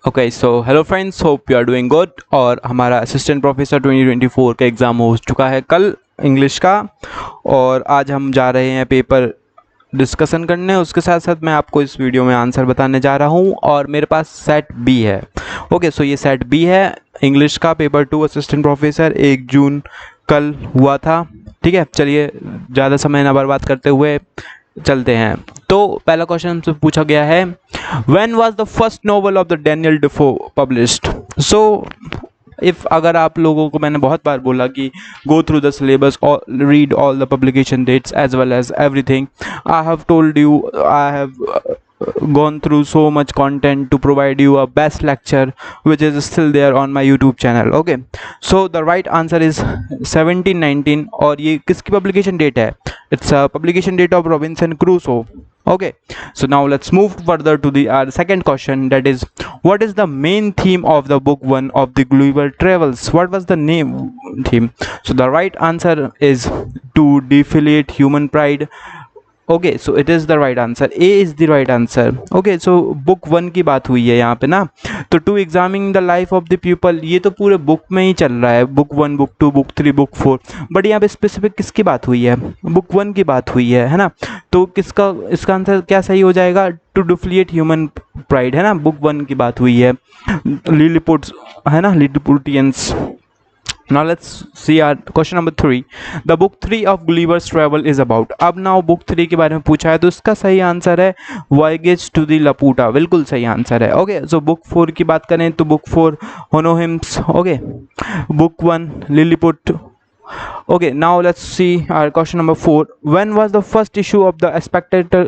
Okay so hello friends, hope you are doing good. और हमारा assistant professor 2024 का exam हो चुका है कल इंग्लिश का, और आज हम जा रहे हैं पेपर डिस्कशन करने। उसके साथ साथ मैं आपको इस वीडियो में आंसर बताने जा रहा हूं, और मेरे पास सेट बी है। ओके सो ये सेट बी है इंग्लिश का, पेपर 2 असिस्टेंट प्रोफेसर 1 जून कल हुआ था। ठीक है, चलिए ज़्यादा समय ना बर्बाद करते हुए चलते हैं। तो पहला क्वेश्चन हमसे पूछा गया है, when was the first novel of the Daniel Defoe published. So if अगर आप लोगों को मैंने बहुत बार बोला कि गो थ्रू द सिलेबस और read all the publication dates as well as everything, I have told you, I have gone through so much content to provide you a best lecture which is still there on my YouTube channel. Okay, so the right answer is 1719, और ये किसकी publication date है? It's a publication date of Robinson Crusoe. Okay, so now let's move further to the second question, that is, what is the main theme of the book 1 of the Gulliver Travels? What was the name theme? So the right answer is to deflate human pride. Okay so it is the right answer, A is the right answer. Okay so book 1 की बात हुई है यहाँ पे ना, तो to examining the life of the people, ये तो पूरे बुक में ही चल रहा है, book 1, book 2, book 3, book 4, but यहाँ पे स्पेसिफिक किसकी बात हुई है? बुक 1 की बात हुई है ना। तो किसका इसका आंसर क्या सही हो जाएगा? टू डिफ्लिएट ह्यूमन प्राइड है ना, बुक 1 की बात हुई है। लिलिपुट्स है ना, लिलिपुटियंस। Now let's see our question number 3. The book 3 of Gulliver's Travel is about. अब now book 3 के बारे में पूछा है, तो इसका सही आंसर है Voyage to the Laputa, बिल्कुल सही आंसर है। ओके सो बुक 4 की बात करें तो book 4 Houyhnhnms, okay, book 1 Lilliput. Okay, now let's see our question number 4. When was the first issue of the Spectator?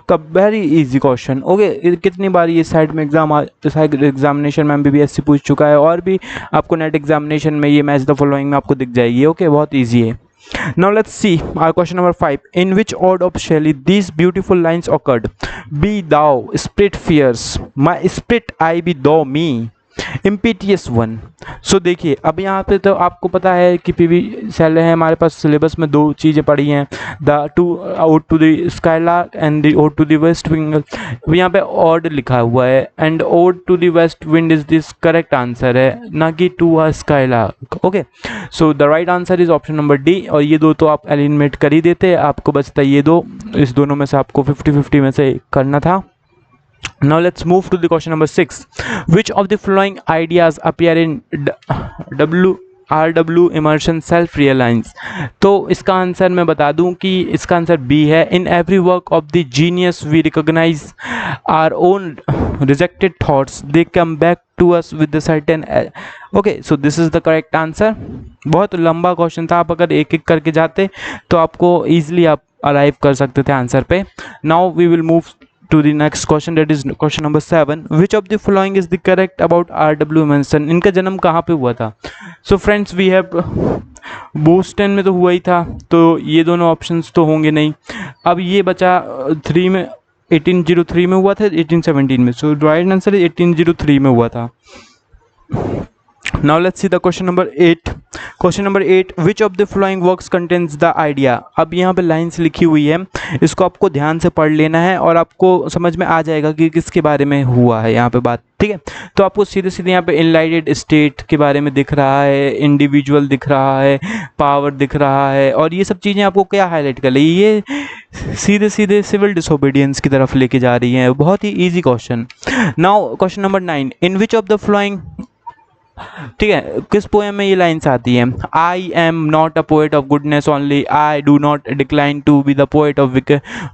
का very easy question. Okay, कितनी बार ये साइड में एग्जामिनेशन में MBBS पूछ चुका है, और भी आपको नेट एग्जामिनेशन में ये मैच द फॉलोइंग में आपको दिख जाएगी। ओके, बहुत ईजी है। Now let's see our question number 5. In which ode of Shelley these beautiful lines occurred? Be thou split fierce, my split I be thou me, impetuous one. So देखिए, अब यहाँ पे तो आपको पता है कि पीवी शैले है, हमारे पास सिलेबस में दो चीज़ें पढ़ी हैं, the two ode to the skylark and the ode to the west wind. यहाँ पे ऑड लिखा हुआ है, and ode to the west wind is this correct answer है, ना कि to a skylark. Okay so the right answer is option number D, और ये दो तो आप एलिमिनेट कर ही देते, आपको बचता ये दो, इस दोनों में से आपको 50-50 में से करना था। Now let's move to the question number 6. Which of the following ideas appear in RW Emerson self-reliance? तो इसका आंसर मैं बता दूं कि इसका आंसर बी है। In every work of the genius we recognize our own rejected thoughts, they come back to us with a certain okay, so this is the correct answer. बहुत लंबा क्वेश्चन था, आप अगर एक एक करके जाते तो आपको easily आप अराइव कर सकते थे आंसर पे। Now we will move to the next question, that is question number 7. Which of the following is the correct about R.W. Emerson? इनका जन्म कहाँ पे हुआ था? So friends, we have Boston में तो हुआ ही था, तो ये दोनों ऑप्शंस तो होंगे नहीं। अब ये बचा 3 में, 1803 में हुआ था, 1817 में। सो राइट आंसर 1803 में हुआ था। Now let's see the question number 8. Question number 8. Which of the following works contains the idea? अब यहाँ पे लाइन्स लिखी हुई है, इसको आपको ध्यान से पढ़ लेना है और आपको समझ में आ जाएगा कि किसके बारे में हुआ है यहाँ पे बात। ठीक है, तो आपको सीधे सीधे यहाँ पे इनलाइटेड स्टेट के बारे में दिख रहा है, इंडिविजुअल दिख रहा है, पावर दिख रहा है, और ये सब चीज़ें आपको क्या हाईलाइट कर रही है? ये सीधे सीधे सिविल डिसोबीडियंस की तरफ लेके जा रही हैं। बहुत ही easy question. Now question number 9. In which of the following, ठीक है, किस पोएम में ये लाइन्स आती हैं? I am not a poet of goodness only, I do not decline to be the poet of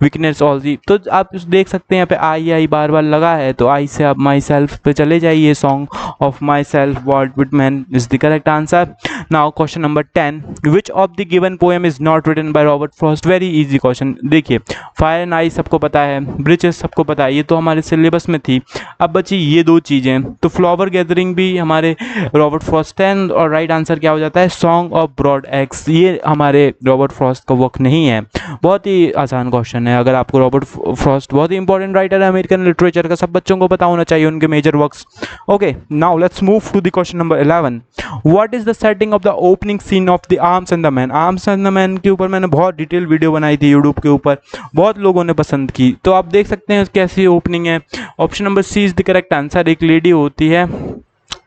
weakness also. तो आप देख सकते हैं यहाँ पे आई बार बार लगा है, तो आई से आप माई सेल्फ पे चले जाइए, song of my self Walt Whitman is the correct answer. Now question number 10. Which of the given poem is not written by Robert Frost? Very easy question. देखिए, फायर एंड आइस सबको पता है, bridges सबको पता है, ये तो हमारे सिलेबस में थी। अब बची ये दो चीज़ें, तो फ्लावर गैदरिंग भी हमारे रॉबर्ट फ्रॉस्ट है, और राइट आंसर क्या हो जाता है, सॉन्ग ऑफ ब्रॉड एक्स। ये हमारे रॉबर्ट फ्रॉस्ट का वर्क नहीं है। बहुत ही आसान क्वेश्चन है। अगर आपको रॉबर्ट फ्रॉस्ट बहुत ही इंपॉर्टेंट राइटर है अमेरिकन लिटरेचर का, सब बच्चों को पता होना चाहिए उनके major works. Okay, now let's move to the question number 11। What is the setting of the opening scene of the arms and the man. Arms and the man के ऊपर मैंने बहुत डिटेल वीडियो बनाई थी यूट्यूब के ऊपर, बहुत लोगों ने पसंद की, तो आप देख सकते हैं कैसी ओपनिंग है। Option number C is the correct answer. एक लेडी होती है,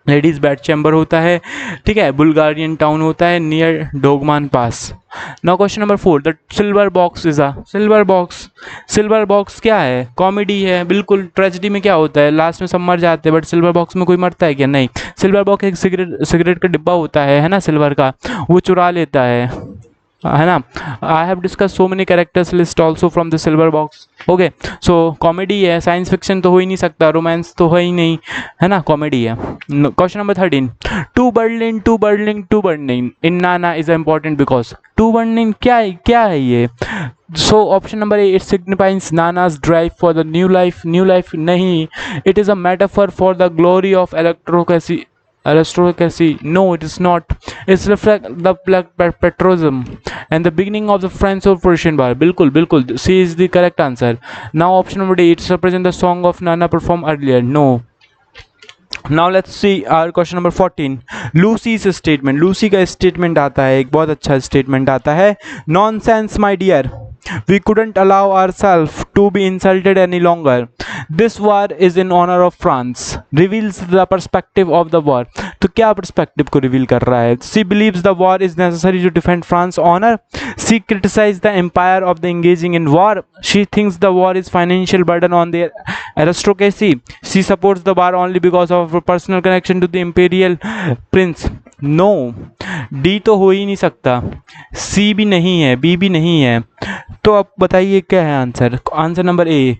लेडीज बेड चैम्बर होता है, ठीक है, बुल्गारियन टाउन होता है near Dragoman pass. Now question number 4, the silver box is a silver box. Silver box क्या है, कॉमेडी है, बिल्कुल। ट्रेजेडी में क्या होता है, लास्ट में सब मर जाते हैं, बट सिल्वर बॉक्स में कोई मरता है क्या, नहीं। सिल्वर बॉक्स एक सिगरेट का डिब्बा होता है ना, सिल्वर का, वो चुरा लेता है ना। I have discuss so many characters list also from the silver box. Okay, so comedy है, साइंस फिक्शन तो हो ही नहीं सकता, रोमांस तो है ही नहीं, है ना, कॉमेडी है। Question number 13, to Berlin in Nana is important because. To Berlin क्या है ये। So option number A, it signifies Nana's drive for the new life नहीं, it is a metaphor for the glory of aristocracy. No, it is not. It's reflect the patriotism and the beginning of the Franco-Prussian War. बिल्कुल C is the correct answer. Now option number D, it represents the song of Nana performed earlier. No. Now let's see our question number 14. Lucy's statement. Lucy का statement आता है, एक बहुत अच्छा statement आता है। Nonsense, my dear. We couldn't allow ourselves to be insulted any longer. This war is in honor of France. Reveals the perspective of the war. तो क्या perspective को reveal कर रहा है? She believes the war is necessary to defend France's honor. She criticizes the empire of the engaging in war. She thinks the war is financial burden on their aristocracy. She supports the war only because of her personal connection to the imperial prince. No. D तो हो ही नहीं सकता, C भी नहीं है, B भी नहीं है, तो अब बताइए क्या है आंसर। आंसर नंबर ए,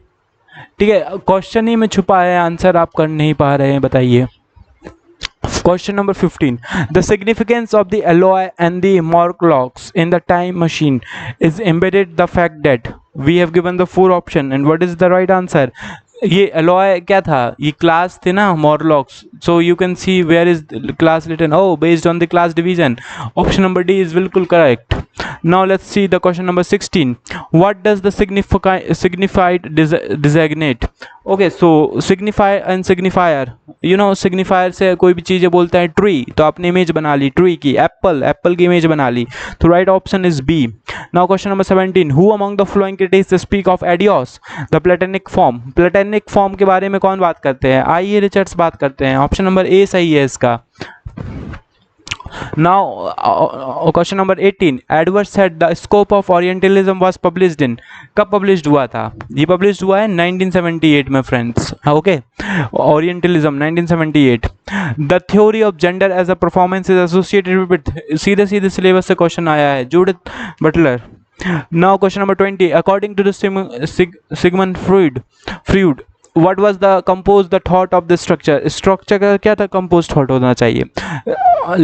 ठीक है, क्वेश्चन ही में छुपा है आंसर, आप कर नहीं पा रहे हैं, बताइए। Question number 15. The significance of the alloy and the Morlocks in the time machine is embedded the fact that we have given the 4 option and what is the right answer? ये alloy क्या था, ये class थे ना Morlocks, so you can see where is the class written, oh based on the class division. Option number D is बिल्कुल correct. Now let's see the question number 16. What does the signified designate? Okay, so signify and signifier, you know, signifier से कोई भी चीज़ें बोलते हैं, tree, तो आपने image बना ली ट्री की, एप्पल की इमेज बना ली, तो right option is B. Now question number 17. Who among the following critics speak of adios the Platonic form? Platonic form के बारे में कौन बात करते हैं, आइए रिचर्ड्स बात करते हैं। ऑप्शन नंबर ए सही है इसका। Now question number 18. Edwards said the scope of Orientalism was published in, कब published हुआ था, ये published हुआ है 1978 में friends. Okay, Orientalism 1978. The theory of gender as a performance is associated with, सीधे सिलेबस से क्वेश्चन आया है, Judith Butler. Now question number 20. According to the Sigmund Freud, what was the composed the thought of the structure का क्या था, composed thought होना चाहिए।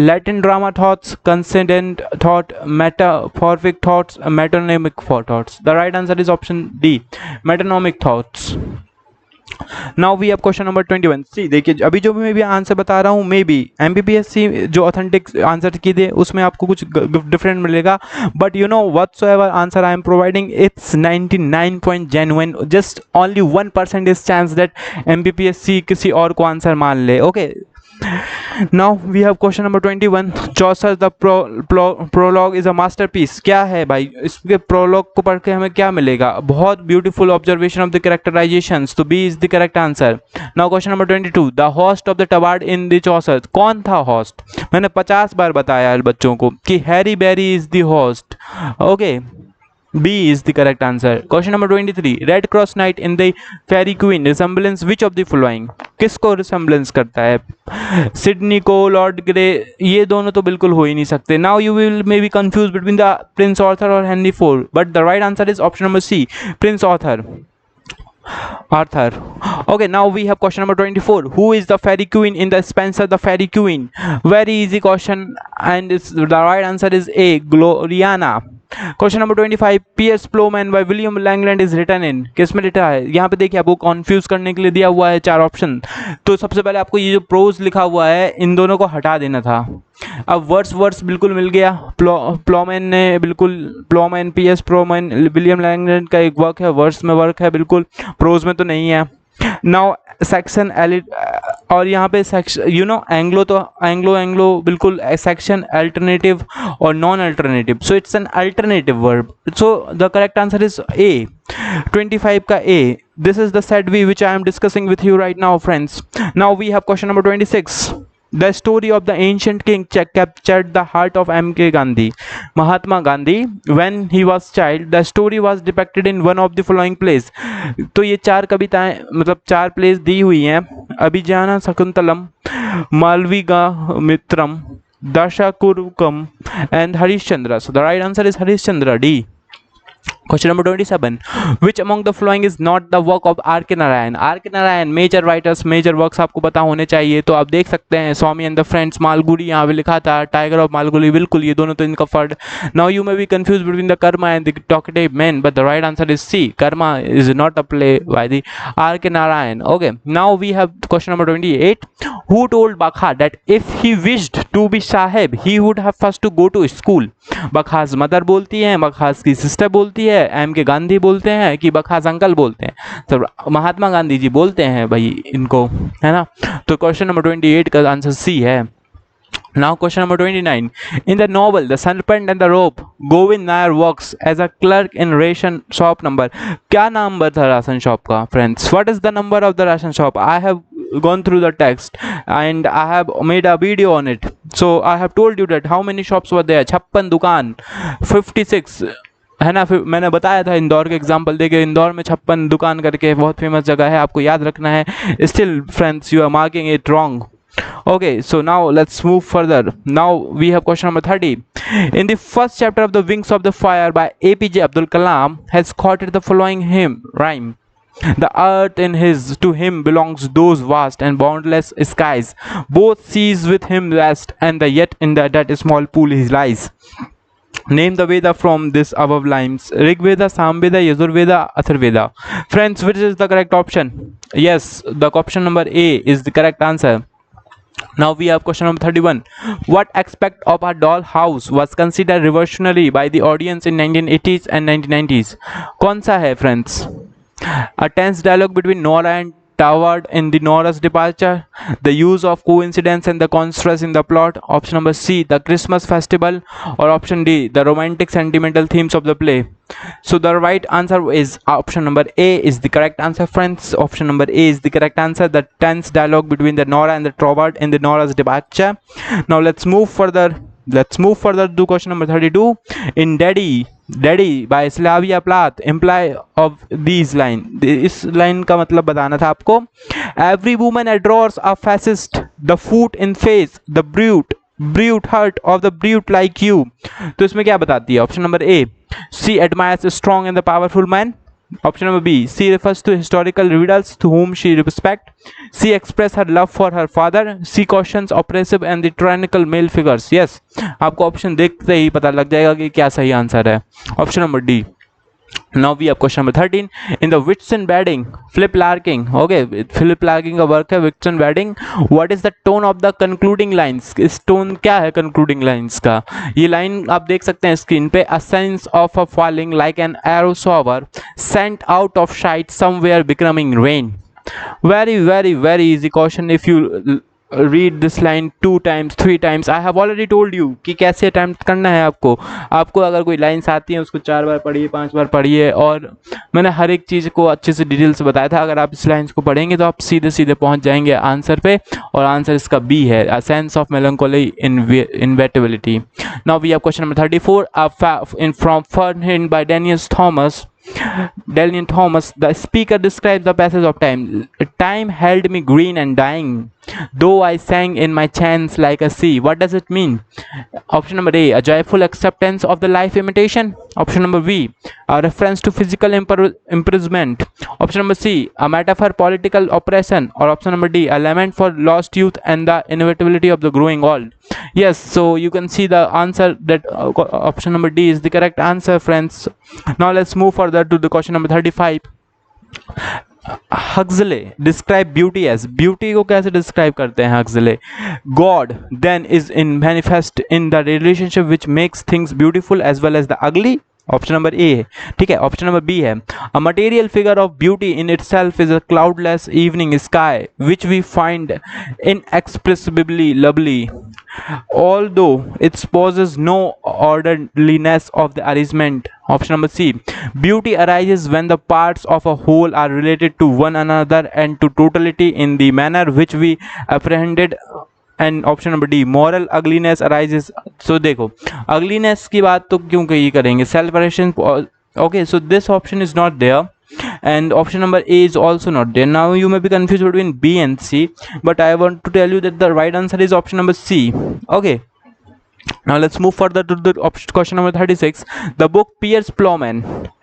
Latin drama thoughts, consonant thought, metaphoric thoughts, metonymic thoughts. The right answer is option D, metonymic thoughts. Now we have question number 21. See देखिए, अभी जो भी मैं भी आंसर बता रहा हूँ, मे बी MPPSC जो ऑथेंटिक आंसर की दे उसमें आपको कुछ डिफरेंट मिलेगा, but you know whatsoever answer I am providing it's 99 point genuine, just only 1% is chance that MPPSC किसी और को आंसर मान ले। Okay, now we have question number 21. Chaucer the prologue is a masterpiece, क्या है भाई, इसके प्रोलॉग को पढ़ के हमें क्या मिलेगा, बहुत beautiful observation of the characterisations, तो B is the correct answer. Now question number 22. The host of the Tabard in the Chaucer, कौन था होस्ट, मैंने 50 बार बताया बच्चों को कि Harry Bailey is the host. Okay, B is the correct answer. Question number 23. Red Cross Knight in the Fairy Queen resemblance which of the following? किसको resemblance करता है, सिडनी को, लॉर्ड ग्रे, ये दोनों तो बिल्कुल हो ही नहीं सकते। Now you will maybe confused between the Prince Arthur or Henry IV, but the right answer is option number C, Prince Arthur. Okay, now we have question number 24. Who is the fairy queen in the Spencer the Fairy Queen? Very easy question, and the right answer is A, Gloriana. Question number 25, P.S. Plowman by William Langland is written in, किस में लिखा है? यहाँ पे देखिए आपको confuse करने के लिए दिया हुआ है 4 ऑप्शन। तो सबसे पहले आपको ये जो प्रोज लिखा हुआ है इन दोनों को हटा देना था। अब वर्ड्स बिल्कुल मिल गया। प्लॉमैन ने बिल्कुल, प्लॉमैन, P.S. प्लॉमैन विलियम लैंगलैंड का एक वर्क है, वर्ड्स में वर्क है बिल्कुल, प्रोज में तो नहीं है। नाउ सेक्शन एलिट, और यहाँ पे सेक्शन एंग्लो, तो एंग्लो बिल्कुल, सेक्शन अल्टरनेटिव और non alternative, so it's an alternative verb, so the correct answer is A, 25 का A. This is the set we which I am discussing with you right now friends. Now we have question number 26, The story of the ancient king captured the heart of M.K. Gandhi. Mahatma Gandhi, when he was child, the story was depicted in one of the following plays. तो ये 4 कविताएं, मतलब 4 place दी हुई हैं: अभिज्ञान शकुंतलम, मालविका मित्रम, दशाकुरुकम and Harishchandra. So the right answer is Harishchandra, D. Question number 27, which among the following is not the work of R.K. Narayan? R.K. Narayan major writers, major works आपको पता होने चाहिए। तो आप देख सकते हैं Swami and the friends, Malgudi यहाँ पे लिखा था, टाइगर ऑफ मालगुडी, बिल्कुल ये दोनों तो इनका फर्ड। Now you may be confuse between the Karma and the talkative man, but the right answer is C, Karma is not a play by the R.K. Narayan. Okay, now we have question number 28, who told Bakha that if he wished to be Sahib he would have first to go to school? बखास mother बोलती है, बखास की sister बोलती है, M.K. Gandhi बोलते हैं कि बखास uncle बोलते हैं? तो महात्मा गांधी जी बोलते हैं भाई इनको, है ना। तो क्वेश्चन नंबर 28 का आंसर सी है। Now question number 29, in the novel The Serpent and the Rope, Govind Nair works as a clerk in ration shop number, क्या नंबर था राशन शॉप का friends? What is the number of the ration shop? I have gone through the text and I have made a video on it, so I have told you that how many shops were there, 56 दुकान, 56, है ना। फिर मैंने बताया था इंदौर के example देके, इंदौर में 56 दुकान करके बहुत फेमस जगह है, आपको याद रखना है। Still friends you are marking it wrong. Okay, so now let's move further. Now we have question number 30. In the first chapter of The Wings of the Fire by APJ Abdul Kalam has quoted the following rhyme. The earth to him belongs those vast and boundless skies. Both seas with him rest, and yet in that small pool he lies. Name the Veda from this above lines: Rig Veda, Samveda, Yajurveda, Atharveda. Friends, which is the correct option? Yes, the option number A is the correct answer. Now we have question number 31. What aspect of our doll house was considered revolutionary by the audience in 1980s and 1990s? कौन सा है friends? A tense dialogue between Nora and Toward in the Nora's departure, the use of coincidence and the contrast in the plot, option number C, the Christmas festival, or option D, the romantic sentimental themes of the play. So the right answer is option number A is the correct answer friends. Option number A is the correct answer, the tense dialogue between the Nora and the Toward in the Nora's departure. Now let's move further to question number 32. In Daddy by Slavia Plath, imply of these line, इस line का मतलब बताना था आपको। Every woman adores a fascist, the foot in face, the brute heart of the brute like you. तो इसमें क्या बताती है? Option number A, she admires a strong and the powerful man. Option number B, she refers to historical readers to whom she respects. She expresses her love for her father. She cautions oppressive and the tyrannical male figures. Yes, आपको option देखते ही पता लग जाएगा कि क्या सही answer है। Option number D. Now we have question number 13. In the Whitsun-Badding, Philip Larkin, okay, Philip Larkin का वर्क है Whitsun-Badding. What is the tone of the concluding lines? इस टोन क्या है concluding lines का? ये लाइन आप देख सकते हैं स्क्रीन पे। A sense of a falling like an arrow shower sent out of sight somewhere becoming rain. Very very very easy question if you read this line 2 times 3 times. I have already told you कि कैसे attempt करना है आपको अगर कोई lines आती हैं उसको 4 बार पढ़िए, 5 बार पढ़िए, और मैंने हर एक चीज़ को अच्छे से डिटेल से बताया था। अगर आप इस लाइन्स को पढ़ेंगे तो आप सीधे पहुंच जाएंगे आंसर पे, और आंसर इसका बी है, a sense of melancholy inevitability. Now we have question number 34 from Fernhill by Daniel Thomas. The speaker describes the passage of time. Time held me green and dying though I sang in my chants like a sea. What does it mean? Option number A, a joyful acceptance of the life imitation. Option number B, a reference to physical imprisonment. Option number C, a metaphor political oppression. Or option number D, a lament for lost youth and the inevitability of the growing old. Yes, so you can see the answer that option number D is the correct answer, friends. Now let's move further to the question number 35. Huxley describe beauty as, beauty को कैसे describe करते हैं Huxley? God then is in manifest in the relationship which makes things beautiful as well as the ugly. Option number A है, ठीक है. Option number B है, a material figure of beauty in itself is a cloudless evening sky which we find inexpressibly lovely, although it possesses no orderliness of the arrangement. Option number C, beauty arises when the parts of a whole are related to one another and to totality in the manner which we apprehended. And option number D, moral ugliness arises. So देखो, ugliness की बात तो क्यों कही करेंगे, celebration. Okay, so this option is not there and option number A is also not there. Now you may be confused between B and C, but I want to tell you that the right answer is option number C. Okay, now let's move further to the question number 36. The book Piers Plowman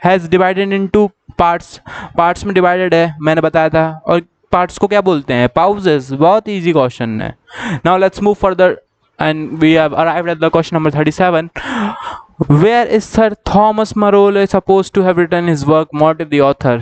has divided into parts में divided है, मैंने बताया था. और parts को क्या बोलते हैं? पाउजेस. बहुत इजी क्वेश्चन है. Now let's move further and we have arrived at the question number 37. Where is Sir Thomas Marolles supposed to have written his work? What is the author?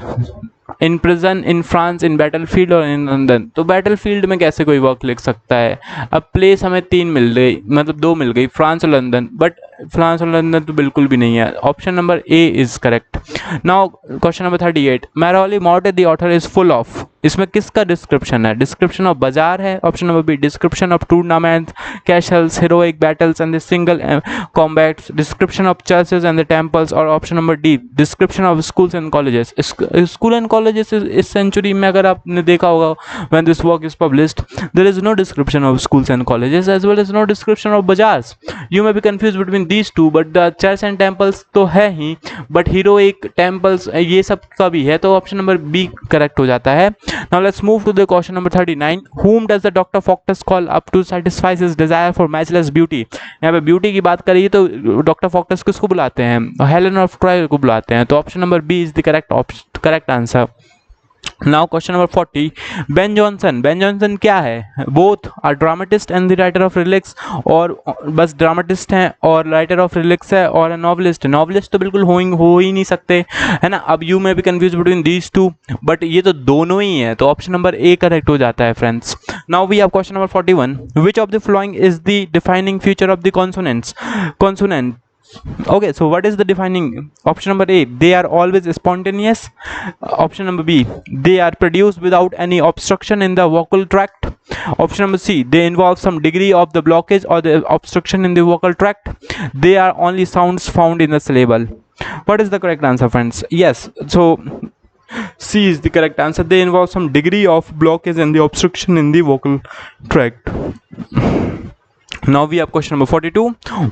In prison, in France, in battlefield और in London. तो battlefield में कैसे कोई work लिख सकता है? अब place हमें 3 मिल गई, मतलब 2 मिल गई, फ्रांस और लंदन, बट फ्रांस और लंदन तो बिल्कुल भी नहीं है. Option number A is correct. Now question number 38. Malory Morte the author is full of, इसमें किसका डिस्क्रिप्शन है? डिस्क्रिप्शन ऑफ बाजार है. Option number B, description of tournaments, castles, heroic battles and the single combats, description of churches and the temples. और option number D, description of schools and colleges. School and colleges इस century में अगर आपने देखा होगा, when this work is published, there is no description of schools and colleges as well as no description of bazaars. You may be confused between these two, but the church and temples तो है ही, but heroic temples ये सब का भी है, तो option number B correct हो जाता है. Now let's move to the question number 39. Whom does the Dr. Faustus call up to satisfy his desire for matchless beauty? यहाँ पे ब्यूटी की बात करिए तो डॉक्टर फॉक्टस किसको बुलाते हैं? हेलेन ऑफ ट्रॉय को बुलाते हैं. तो option number B is the correct answer. Now question number 40. Ben Jonson क्या है? Both a dramatist and the writer of relics, और बस ड्रामेटिस्ट हैं और राइटर ऑफ रिलिक्स है, और नॉवलिस्ट है. नॉवलिस्ट तो बिल्कुल हो ही नहीं सकते, है ना. अब यू में भी confuse between these to, but ये तो दोनों ही है, तो ऑप्शन नंबर ए करेक्ट हो जाता है, friends. Now we have question number 41. Which of the following is the defining feature of the consonant? Okay, so what is the defining? Option number A, they are always spontaneous. Option number B, they are produced without any obstruction in the vocal tract. Option number C, they involve some degree of the blockage or the obstruction in the vocal tract. They are only sounds found in the syllable. What is the correct answer, friends? Yes, so C is the correct answer. They involve some degree of blockage and the obstruction in the vocal tract. Now we have question number 42.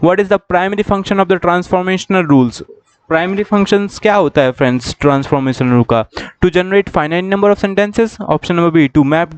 What is the primary function of the transformational rules? Primary functions क्या होता है, friends, transformation rule का? To generate finite number of sentences. Option number B, to map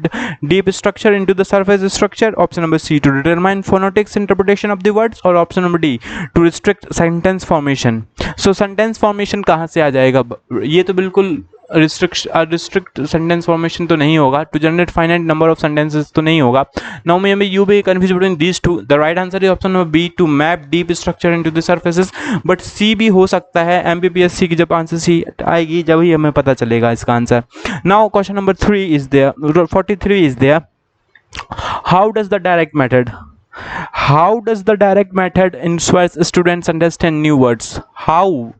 deep structure into the surface structure. Option number C, to determine phonetics interpretation of the words. और option number D, to restrict sentence formation. So sentence formation कहाँ से आ जाएगा? ये तो बिल्कुल restrict sentence formation तो नहीं होगा. To generate finite number of sentences तो नहीं होगा. Now may you be confuse between these two. The right answer is option number B, to map deep structure into the surfaces. But C भी हो सकता है. एमपीपीएससी की जब answer C आएगी जब ही हमें पता चलेगा इसका answer. Now question number 3 is there, 43 is there. How does the direct method ensures students understand new words? How?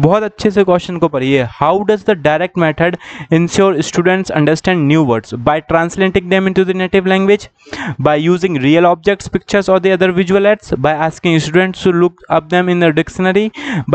बहुत अच्छे से क्वेश्चन को पढ़िए. How does the direct method ensure students understand new words? By translating them into the native language, by using real objects, pictures or the other visual aids, by asking students to look up them in the dictionary,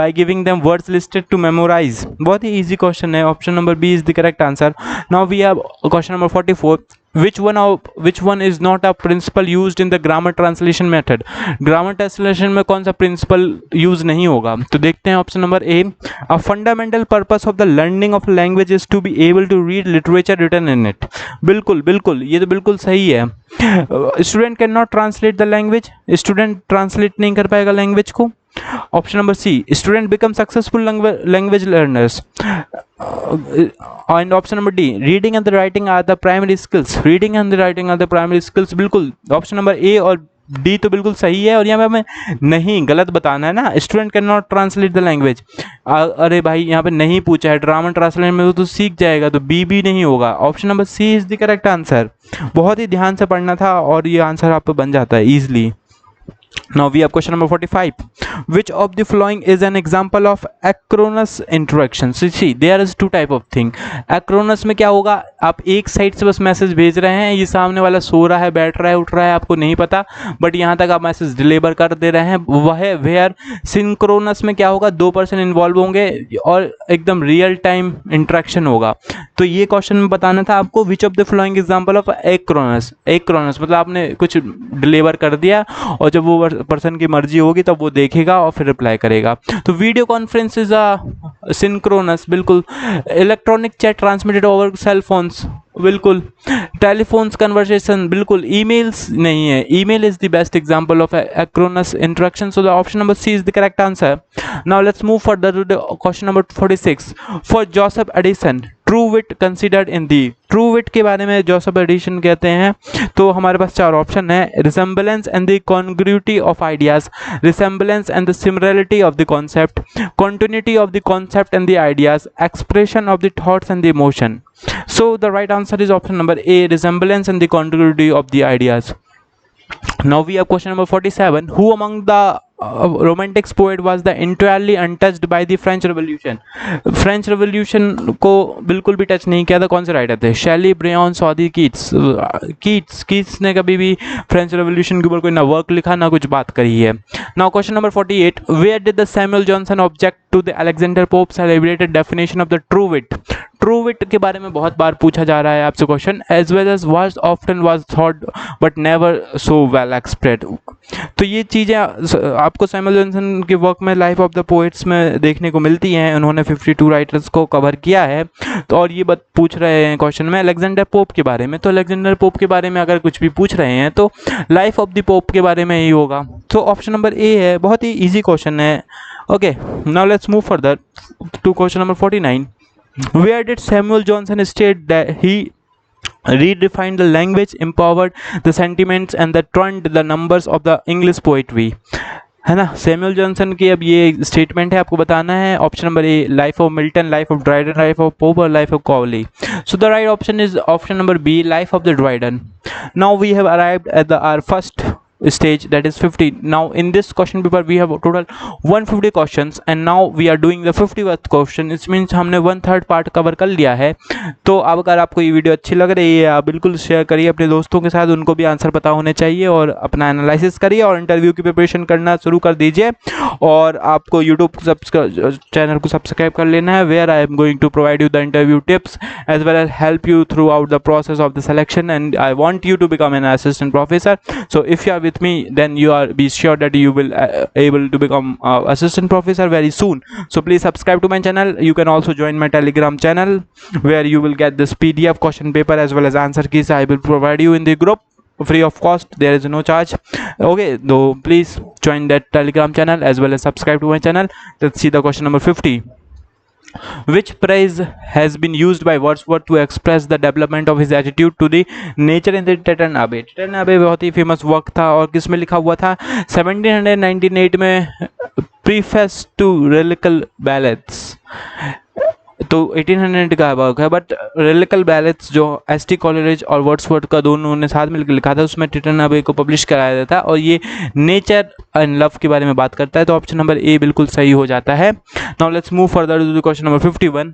by giving them words listed to memorize. बहुत ही easy question है. Option number B is the correct answer. Now we have question number 44. Which one is not a principle used in the grammar translation method. Grammar translation में कौन सा principal use नहीं होगा? तो देखते हैं option number A, a fundamental purpose of the learning of language is to be able to read literature written in it. बिल्कुल बिल्कुल, ये तो बिल्कुल सही है। Student can not translate the language, student translate नहीं कर पाएगा लैंग्वेज को। Option number C, student become successful language learners. And option number D, reading and the writing are the primary skills, reading and the writing are the primary skills. बिल्कुल option number ए और D तो बिल्कुल सही है, और यहाँ पे हमें नहीं गलत बताना है ना। Student can not translate the language, अरे भाई यहाँ पे नहीं पूछा है, ड्रामा ट्रांसलेट में तो सीख जाएगा, तो बी भी नहीं होगा। Option number C is the correct answer. बहुत ही ध्यान से पढ़ना था और ये आंसर आप पे बन जाता है easily. Now we have question number 45. Which of the following is an example of acronymous interaction? So see, there is two type of thing. Acronymous में क्या होगा, आप एक साइड से बस मैसेज भेज रहे हैं, ये सामने वाला सो रहा है, बैठ रहा है, उठ रहा है, आपको नहीं पता, बट यहाँ तक आप मैसेज डिलीवर कर दे रहे हैं, वह है। वेयर सिंक्रोनस में क्या होगा, दो पर्सन इन्वॉल्व होंगे और एकदम रियल टाइम इंटरेक्शन होगा। तो ये क्वेश्चन में बताना था आपको, which of the following example of asynchronous. Asynchronous मतलब आपने कुछ डिलीवर कर दिया और जब वो पर्सन की मर्जी होगी तब वो देखेगा और फिर रिप्लाई करेगा। तो video conference is a synchronous, बिल्कुल। Electronic chat transmitted over cell phones, बिल्कुल। टेलीफोन्स कन्वर्सेशन, बिल्कुल। ईमेल्स नहीं है, email is the best example of asynchronous interaction. So the option number C is the correct answer. Now let's move further to the question number 46। For Joseph Addison true wit considered in the. True wit के बारे में Joseph Addison कहते हैं, तो हमारे पास चार option है। Resemblance and the congruity of ideas, resemblance and the similarity of the concept, continuity of the concept and the ideas, expression of the thoughts and the emotion. So the right answer is option number A, resemblance and the continuity of the ideas. Now we have question number 47. Who among the romantics poet was the entirely untouched by the French Revolution? French Revolution को बिल्कुल भी touch नहीं किया था, कौन से writer थे? शैली, ब्रियन, सौदी, कीट्स। कीट्स ने कभी भी फ्रेंच रेवोल्यूशन के ऊपर कोई ना वर्क लिखा ना कुछ बात करी है। Now question number 48. Where did the Samuel Johnson object to the Alexander Pope's celebrated definition of the true wit? True wit के बारे में बहुत बार पूछा जा रहा है आपसे question, as well as was often was thought but never so well expressed. तो ये चीज़ें आपको सैमुअल जॉनसन के वर्क में लाइफ ऑफ द पोएट्स में देखने को मिलती हैं। उन्होंने 52 राइटर्स को कवर किया है। तो और ये बात पूछ रहे हैं क्वेश्चन में अलेक्जेंडर पोप के बारे में, तो अलेक्जेंडर पोप के बारे में अगर कुछ भी पूछ रहे हैं तो लाइफ ऑफ द पोप के बारे में ही होगा। तो ऑप्शन नंबर ए है, बहुत ही ईजी क्वेश्चन है। Okay, now let's move further to question number 49. Where did Samuel Johnson state that he redefined the language, empowered the sentiments and the turned the numbers of the English poetry? है ना, Samuel Johnson की अब ये statement है, आपको बताना है। Option number A, life of Milton, life of Dryden, life of Pope और life of Cowley. So the right option is option number B, life of the Dryden. Now we have arrived at the our first stage, that is 50. Now in this question paper we have total 150 questions and now we are doing the 50th question. It means हमने 1/3 part cover कर लिया है। तो अब अगर आपको ये video अच्छी लग रही है आप बिल्कुल शेयर करिए अपने दोस्तों के साथ, उनको भी आंसर पता होने चाहिए, और अपना एनालिसिस करिए और इंटरव्यू की प्रिपरेशन करना शुरू कर दीजिए। और आपको यूट्यूब चैनल को सब्सक्राइब कर लेना है, where I am going to provide you the interview tips as well as help you throughout the process of the selection and I want you to become an assistant professor. So if you are with me, then you are be sure that you will able to become assistant professor very soon. So please subscribe to my channel. You can also join my Telegram channel where you will get this PDF question paper as well as answer keys. I will provide you in the group free of cost. There is no charge. Okay, though please join that Telegram channel as well as subscribe to my channel. Let's see the question number 50. Which phrase has been used by Wordsworth to express the development of his attitude to the nature in the Titan Abbey? Titan Abbey बहुत ही famous work था और किस में लिखा हुआ था? 1798 में preface to रेलिकल ballets. तो 1800 का वर्क है, बट रेलिकल बैलेट्स जो एसटी कॉलेज और वर्ड्सवर्थ का दोनों ने साथ मिलकर लिखा था, उसमें टिटन अबे को पब्लिश कराया गया था और ये नेचर एंड लव के बारे में बात करता है। तो ऑप्शन नंबर ए बिल्कुल सही हो जाता है। Now let's move further to the question number 51.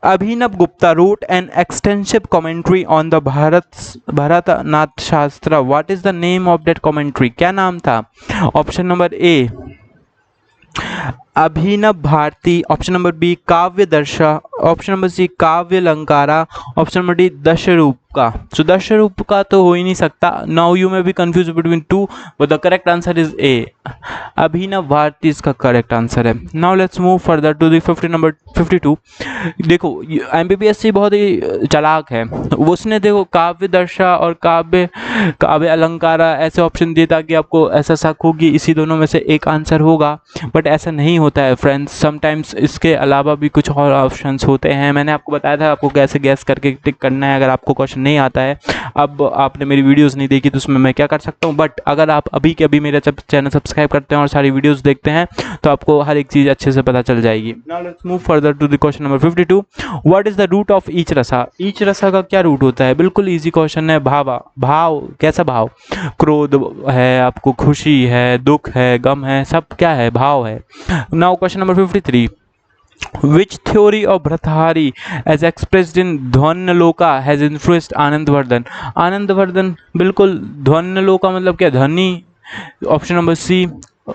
Abhinav Gupta wrote an extensive commentary on the Bharatnath Shastra. What is the name of that commentary? क्या नाम था? Option number A Abhinav Bharati, option number B Kavya Darsha, option number C Kavya Alankara, option number D Dasharupa का। So Dasharupa का तो हो ही नहीं सकता। Now you may be confuse between two, but the correct answer is A, Abhinav Bharati इसका करेक्ट आंसर है। Now let's move further to the 52। देखो एमपीपीएससी बहुत ही चालाक है, उसने देखो काव्य दर्शा और काव्य अलंकारा ऐसे ऑप्शन दिए ताकि आपको ऐसा शक हो कि इसी दोनों में से एक आंसर होगा, बट ऐसा नहीं होता है फ्रेंड्स। समटाइम्स इसके अलावा भी कुछ और ऑप्शंस होते हैं। मैंने आपको बताया था आपको कैसे गैस करके टिक करना है अगर आपको क्वेश्चन नहीं आता है। अब आपने मेरी वीडियोस नहीं देखी तो उसमें मैं क्या कर सकता हूँ, बट अगर आप अभी के अभी मेरा चैनल सब्सक्राइब करते हैं और सारी वीडियोस देखते हैं तो आपको हर एक चीज़ अच्छे से पता चल जाएगी। Now let's move further to the question number 52। What is the root of each rasa? Each rasa का क्या रूट होता है? बिल्कुल इजी क्वेश्चन है। भाव कैसा भाव? क्रोध है, आपको खुशी है, दुख है, गम है, सब क्या है? भाव है। Now question number 53। Which theory of Bhartrhari as expressed in Dhvanyaloka has influenced Anandavardhana? Anandavardhana बिल्कुल ध्वन्यलोका मतलब क्या? ध्वनि। Option number C.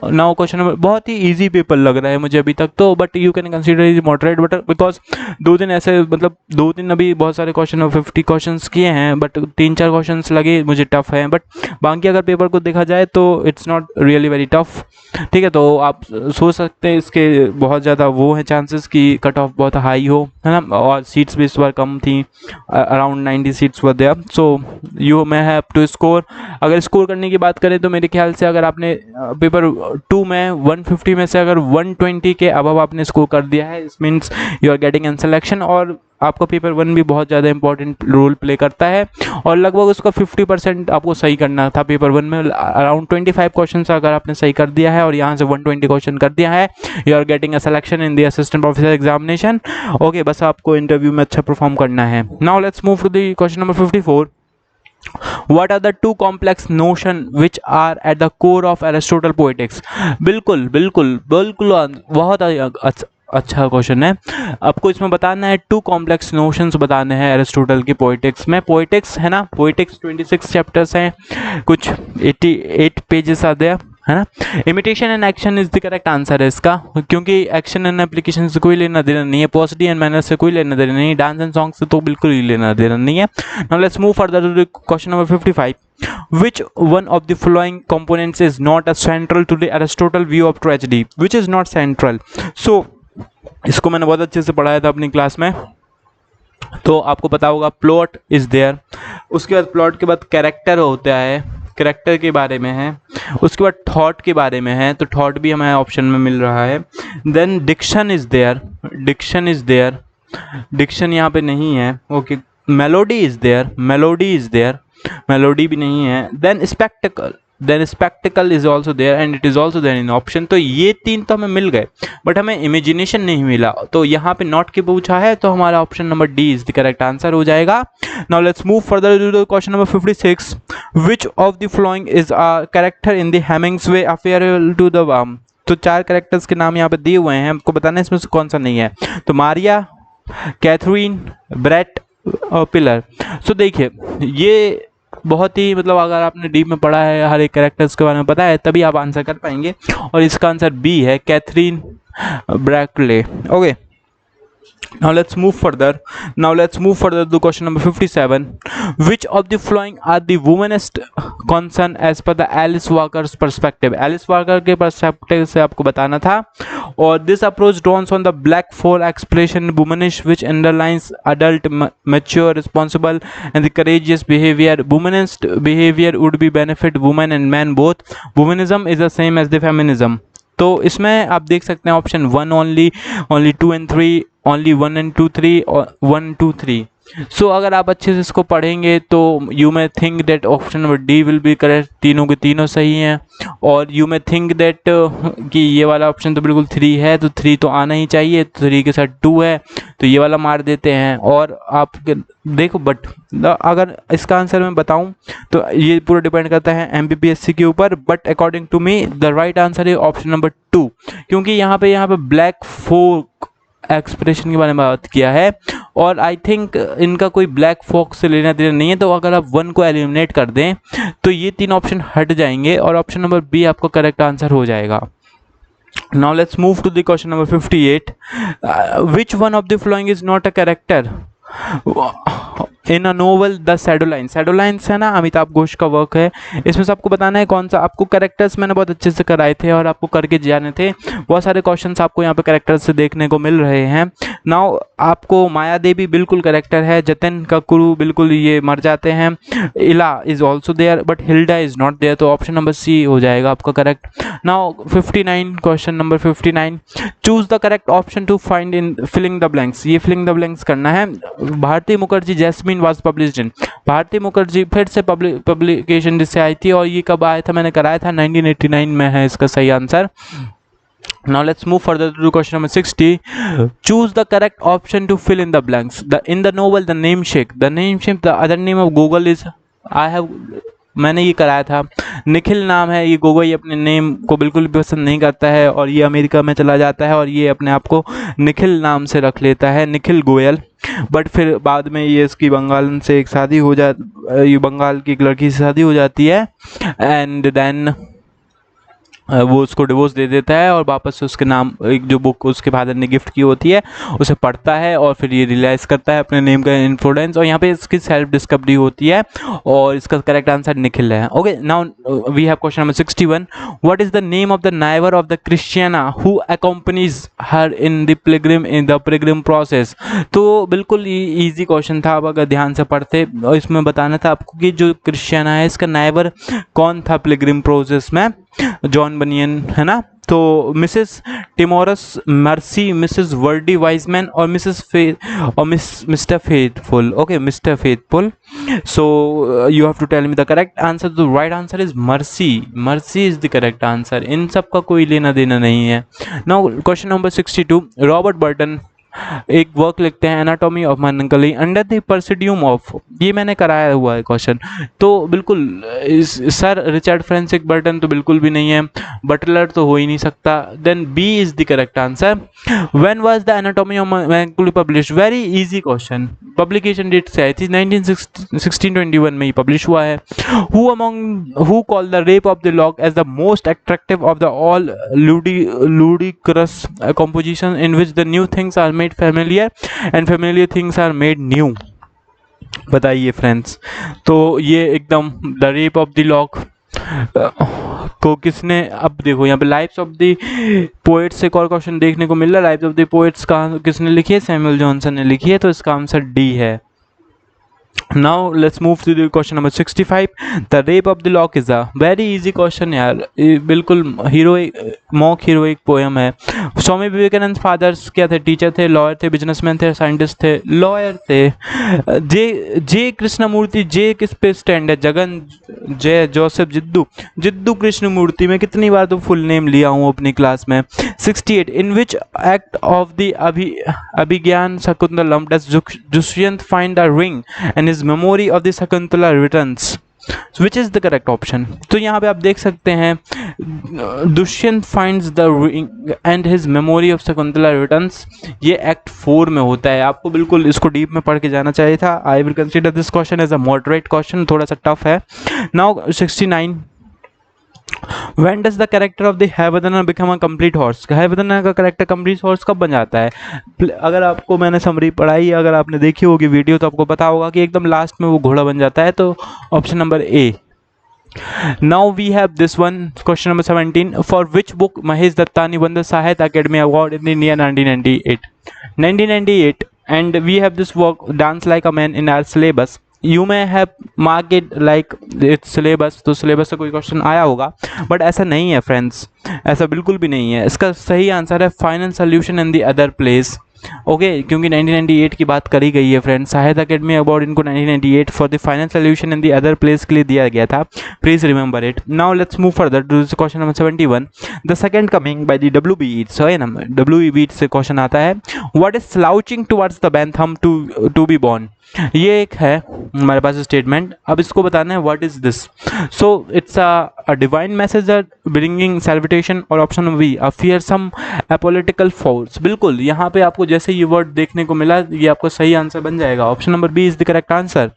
Now question number, बहुत ही इजी पेपर लग रहा है मुझे अभी तक तो, but you can consider is moderate, but because 2 दिन ऐसे मतलब 2 दिन अभी बहुत सारे क्वेश्चन और 50 क्वेश्चंस किए हैं, बट 3-4 क्वेश्चंस लगे मुझे टफ हैं, बट बाकी अगर पेपर को देखा जाए तो it's not really very tough. ठीक है, तो आप सोच सकते हैं इसके बहुत ज़्यादा वो है चांसेस कि कट ऑफ बहुत हाई हो, है ना, और सीट्स भी इस बार कम थी, around 90 seats were there, so you may have to score. अगर स्कोर करने की बात करें तो मेरे ख्याल से अगर आपने पेपर 2 में 150 में से अगर 120 के अबव आपने स्कोर कर दिया है, इस means you are getting an selection, और आपका पेपर 1 भी बहुत ज़्यादा इंपॉर्टेंट रोल प्ले करता है, और लगभग उसका 50% आपको सही करना था पेपर 1 में। अराउंड 25 क्वेश्चन अगर आपने सही कर दिया है और यहाँ से 120 क्वेश्चन कर दिया है, you are getting a selection in the assistant professor examination. Okay, बस आपको इंटरव्यू में अच्छा परफॉर्म करना है। Now let's move to the question number 54। What are the two complex notion which are at the core of Aristotle poetics? बिल्कुल बिल्कुल बिल्कुल बहुत अच्छा क्वेश्चन है। आपको इसमें बताना है 2 कॉम्प्लेक्स नोशंस बताने हैं एरिस्टोटल की पोइटिक्स में। पोइटिक्स है ना, पोइटिक्स 26 चैप्टर्स हैं, कुछ 88 पेजेस आते हैं, है ना। Imitation and action is the correct answer है इसका, क्योंकि एक्शन एंड एप्लीकेशन से कोई लेना देना नहीं है, पॉजिटी एंड मैनर से कोई लेना देना नहीं है, डांस एंड सॉन्ग से तो बिल्कुल ही लेना देना नहीं है। Now let's move further to the question number 55। Which one of the following components is not as central to the Aristotle view of tragedy? Which is not central? So इसको मैंने बहुत अच्छे से पढ़ाया था अपनी क्लास में, तो आपको पता होगा प्लॉट इज देयर, उसके बाद प्लॉट के बाद कैरेक्टर होता है, कैरेक्टर के बारे में है, उसके बाद थॉट के बारे में है, तो थॉट भी हमें ऑप्शन में मिल रहा है। Then diction is there, diction is there, diction यहाँ पे नहीं है। Okay, melody is there, melody is there, melody भी नहीं है। Then spectacle, then spectacle is also there and it is also there in option. तो ये 3 तो हमें मिल गए, बट हमें इमेजिनेशन नहीं मिला, तो यहाँ पे नॉट के पूछा है, तो हमारा option number D is the correct answer हो जाएगा। Now let's move further to the question number 56। Which of the following is a character in the Hemingway's affair to the worm? तो 4 कैरेक्टर्स के नाम यहाँ पे दिए हुए हैं, हमको बताना है इसमें से कौन सा नहीं है। तो मारिया, कैथरीन, ब्रेट और पिलर। सो देखिए ये बहुत ही मतलब अगर आपने डीप में पढ़ा है, हर एक कैरेक्टर्स के बारे में पता है, तभी आप आंसर कर पाएंगे, और इसका आंसर बी है, Catherine Barkley. Okay, now let's move further to question number 57. Which of the following are the womanist concern as per the Alice Walker's perspective? Alice Walker के perspective से आपको बताना था, और this approach draws on the black for expression womanish which underlines adult, mature, responsible and the courageous behavior. Womanist behavior would be benefit women and men both. Womanism is the same as the feminism. तो इसमें आप देख सकते हैं option 1 only 2 and 3, only 1 and 2 3 और 1 2 3। सो अगर आप अच्छे से इसको पढ़ेंगे तो you may think that option number D will be correct, तीनों के तीनों सही हैं, और यू मे थिंक दैट कि ये वाला ऑप्शन तो बिल्कुल 3 है, तो 3 तो आना ही चाहिए, तो 3 के साथ 2 है, तो ये वाला मार देते हैं। और आप देखो, बट अगर इसका आंसर मैं बताऊं तो ये पूरा डिपेंड करता है एमपीपीएससी के ऊपर, but according to me the right answer है ऑप्शन नंबर 2, क्योंकि यहाँ पे ब्लैक फोक एक्सप्रेशन के बारे में बात किया है, और आई थिंक इनका कोई ब्लैक फॉक्स से लेना देना नहीं है, तो अगर आप 1 को एलिमिनेट कर दें तो ये 3 ऑप्शन हट जाएंगे और ऑप्शन नंबर बी आपका करेक्ट आंसर हो जाएगा। Now let's move to the question number 58. Which one of the following is not a character in a novel the Shadow Line? Shadow Lines है ना, अमिताभ घोष का वर्क है। इसमें से आपको बताना है कौन सा। आपको कैरेक्टर्स मैंने बहुत अच्छे से कराए थे और आपको करके जाने थे। बहुत सारे क्वेश्चंस आपको यहाँ पे कैरेक्टर्स से देखने को मिल रहे हैं। नाउ आपको माया देवी बिल्कुल कैरेक्टर है, जतिन कक्करू बिल्कुल ये मर जाते हैं, Ella is also there but Hilda is not there, तो ऑप्शन नंबर सी हो जाएगा आपका correct. Now 59, question number 59, choose the correct option to find in filling the blanks. ये फिलिंग द ब्लैंक्स करना है। Bharati Mukherjee Jasmine was published in, Bharati Mukherjee फिर से publication जिससे आई थी, और ये कब आया था, मैंने कराया था 1989 में है इसका सही answer. Now let's move further to question number 60. Choose the correct option to fill in the blanks. In the novel The Namesake, the other name of Google is, I have, मैंने ये कराया था, निखिल नाम है। ये गोगोई अपने नेम को बिल्कुल भी पसंद नहीं करता है और ये अमेरिका में चला जाता है और ये अपने आप को निखिल नाम से रख लेता है, निखिल गोयल। बट फिर बाद में ये इसकी बंगाल से एक शादी हो ये बंगाल की एक लड़की से शादी हो जाती है एंड देन वो उसको डिवोर्स दे देता है और वापस से उसके नाम एक जो बुक उसके फादर ने गिफ्ट की होती है उसे पढ़ता है और फिर ये रियलाइज़ करता है अपने नेम का इन्फ्लुएंस, और यहाँ पे इसकी सेल्फ डिस्कवरी होती है और इसका करेक्ट आंसर निखिल है। Okay, now we have question number 61. What is the name of the neighbour of the Christiana who accompanies her in the Pilgrim's Progress? तो बिल्कुल ईजी क्वेश्चन था। अब अगर ध्यान से पढ़ते और इसमें बताना था आपको कि जो क्रिश्चियना है इसका नाइबर कौन था पिलग्रिम प्रोसेस में, जॉन बनियन है ना। तो Mrs Timorous Mercy, Mrs Worldly Wiseman और Mr Faithful. Okay, Mr Faithful. So you have to tell me the correct answer. The right answer is Mercy. Mercy is the correct answer. इन सब का कोई लेना देना नहीं है। Now question number 62. Robert Burton एक वर्क लिखते हैं Anatomy of Melancholy under the pseudonym of, ये मैंने कराया हुआ है क्वेश्चन। तो बिल्कुल सर रिचर्ड फ्रांसिस बर्टन तो बिल्कुल भी नहीं है, बटलर तो हो ही नहीं सकता। Then B is the correct answer. When was the anatomy of melancholy publish? Very easy question. Publication date से आई थी 1621 में ही पब्लिश हुआ है। Who called the rape of the lock as the most attractive of the all ludicrous composition in which the new things are made familiar and familiar things are made new? बताइए friends. तो ये एकदम the rape of the lock को किसने, अब देखो यहाँ पे लाइव्स ऑफ द पोएट्स एक और क्वेश्चन देखने को मिल रहा है। लाइव्स ऑफ द पोएट्स का किसने लिखी है? सैमुअल जॉनसन ने लिखी है, तो इसका आंसर डी है। Now let's move to the question number 65. The Rape of the Lock is a very easy question यार, बिल्कुल मॉक हीरोइक पोएम है। स्वामी विवेकानंद फादर्स क्या थे? टीचर थे, लॉयर थे, बिजनेसमैन थे, साइंटिस्ट थे, लॉयर थे। जे कृष्णमूर्ति, जे किस पे स्टैंड है? जगन जय जोसेफ जिद्दू कृष्णमूर्ति। मैं कितनी बार तो फुल नेम लिया हूँ अपनी क्लास में। 68. In which act of the Abhijnana Shakuntalam does Dushyant find the ring and his memory of the Shakuntala returns? Which is the correct option? तो यहाँ पे आप देख सकते हैं Dushyant finds the ring and his memory of Shakuntala returns, ये act 4 में होता है। आपको बिल्कुल इसको डीप में पढ़ के जाना चाहिए था। I will consider this question as a moderate question, थोड़ा सा टफ है। Now 69. When does the character of the Havadana become a complete horse? हैवदना का करेक्टर कंप्लीट हॉर्स कब बन जाता है? अगर आपको मैंने समरी पढ़ाई, अगर आपने देखी होगी वीडियो, तो आपको पता होगा कि एकदम लास्ट में वो घोड़ा बन जाता है। तो option number A. Now we have this one, question number 17. For which book Mahesh Dattani won the Sahitya Academy Award in the year 1998? And we have this work Dance Like a Man in our syllabus. You may have marked it like it's syllabus, तो syllabus से कोई question आया होगा, but ऐसा नहीं है friends, ऐसा बिल्कुल भी नहीं है। इसका सही आंसर है final solution in the other place. Okay, क्योंकि 1998 की बात करी गई है फ्रेंड्स। साहित्य अकेडमी अवार्ड इनको 1998 for the final solution in the other place के लिए दिया गया था। Please remember it. Now let's move further to question number 71. The second coming by the W B. Yeats, है ना, डब्ल्यू.बी. ईट्स से क्वेश्चन आता है। What is slouching towards the Bethlehem to be born? ये एक है हमारे पास स्टेटमेंट। अब इसको बताना है what is this. So it's a divine messenger bringing salvation, और option number B a fearsome apolitical force. बिल्कुल यहाँ पे आपको जैसे ये वर्ड देखने को मिला, ये आपको सही आंसर बन जाएगा। Option number B is the correct answer.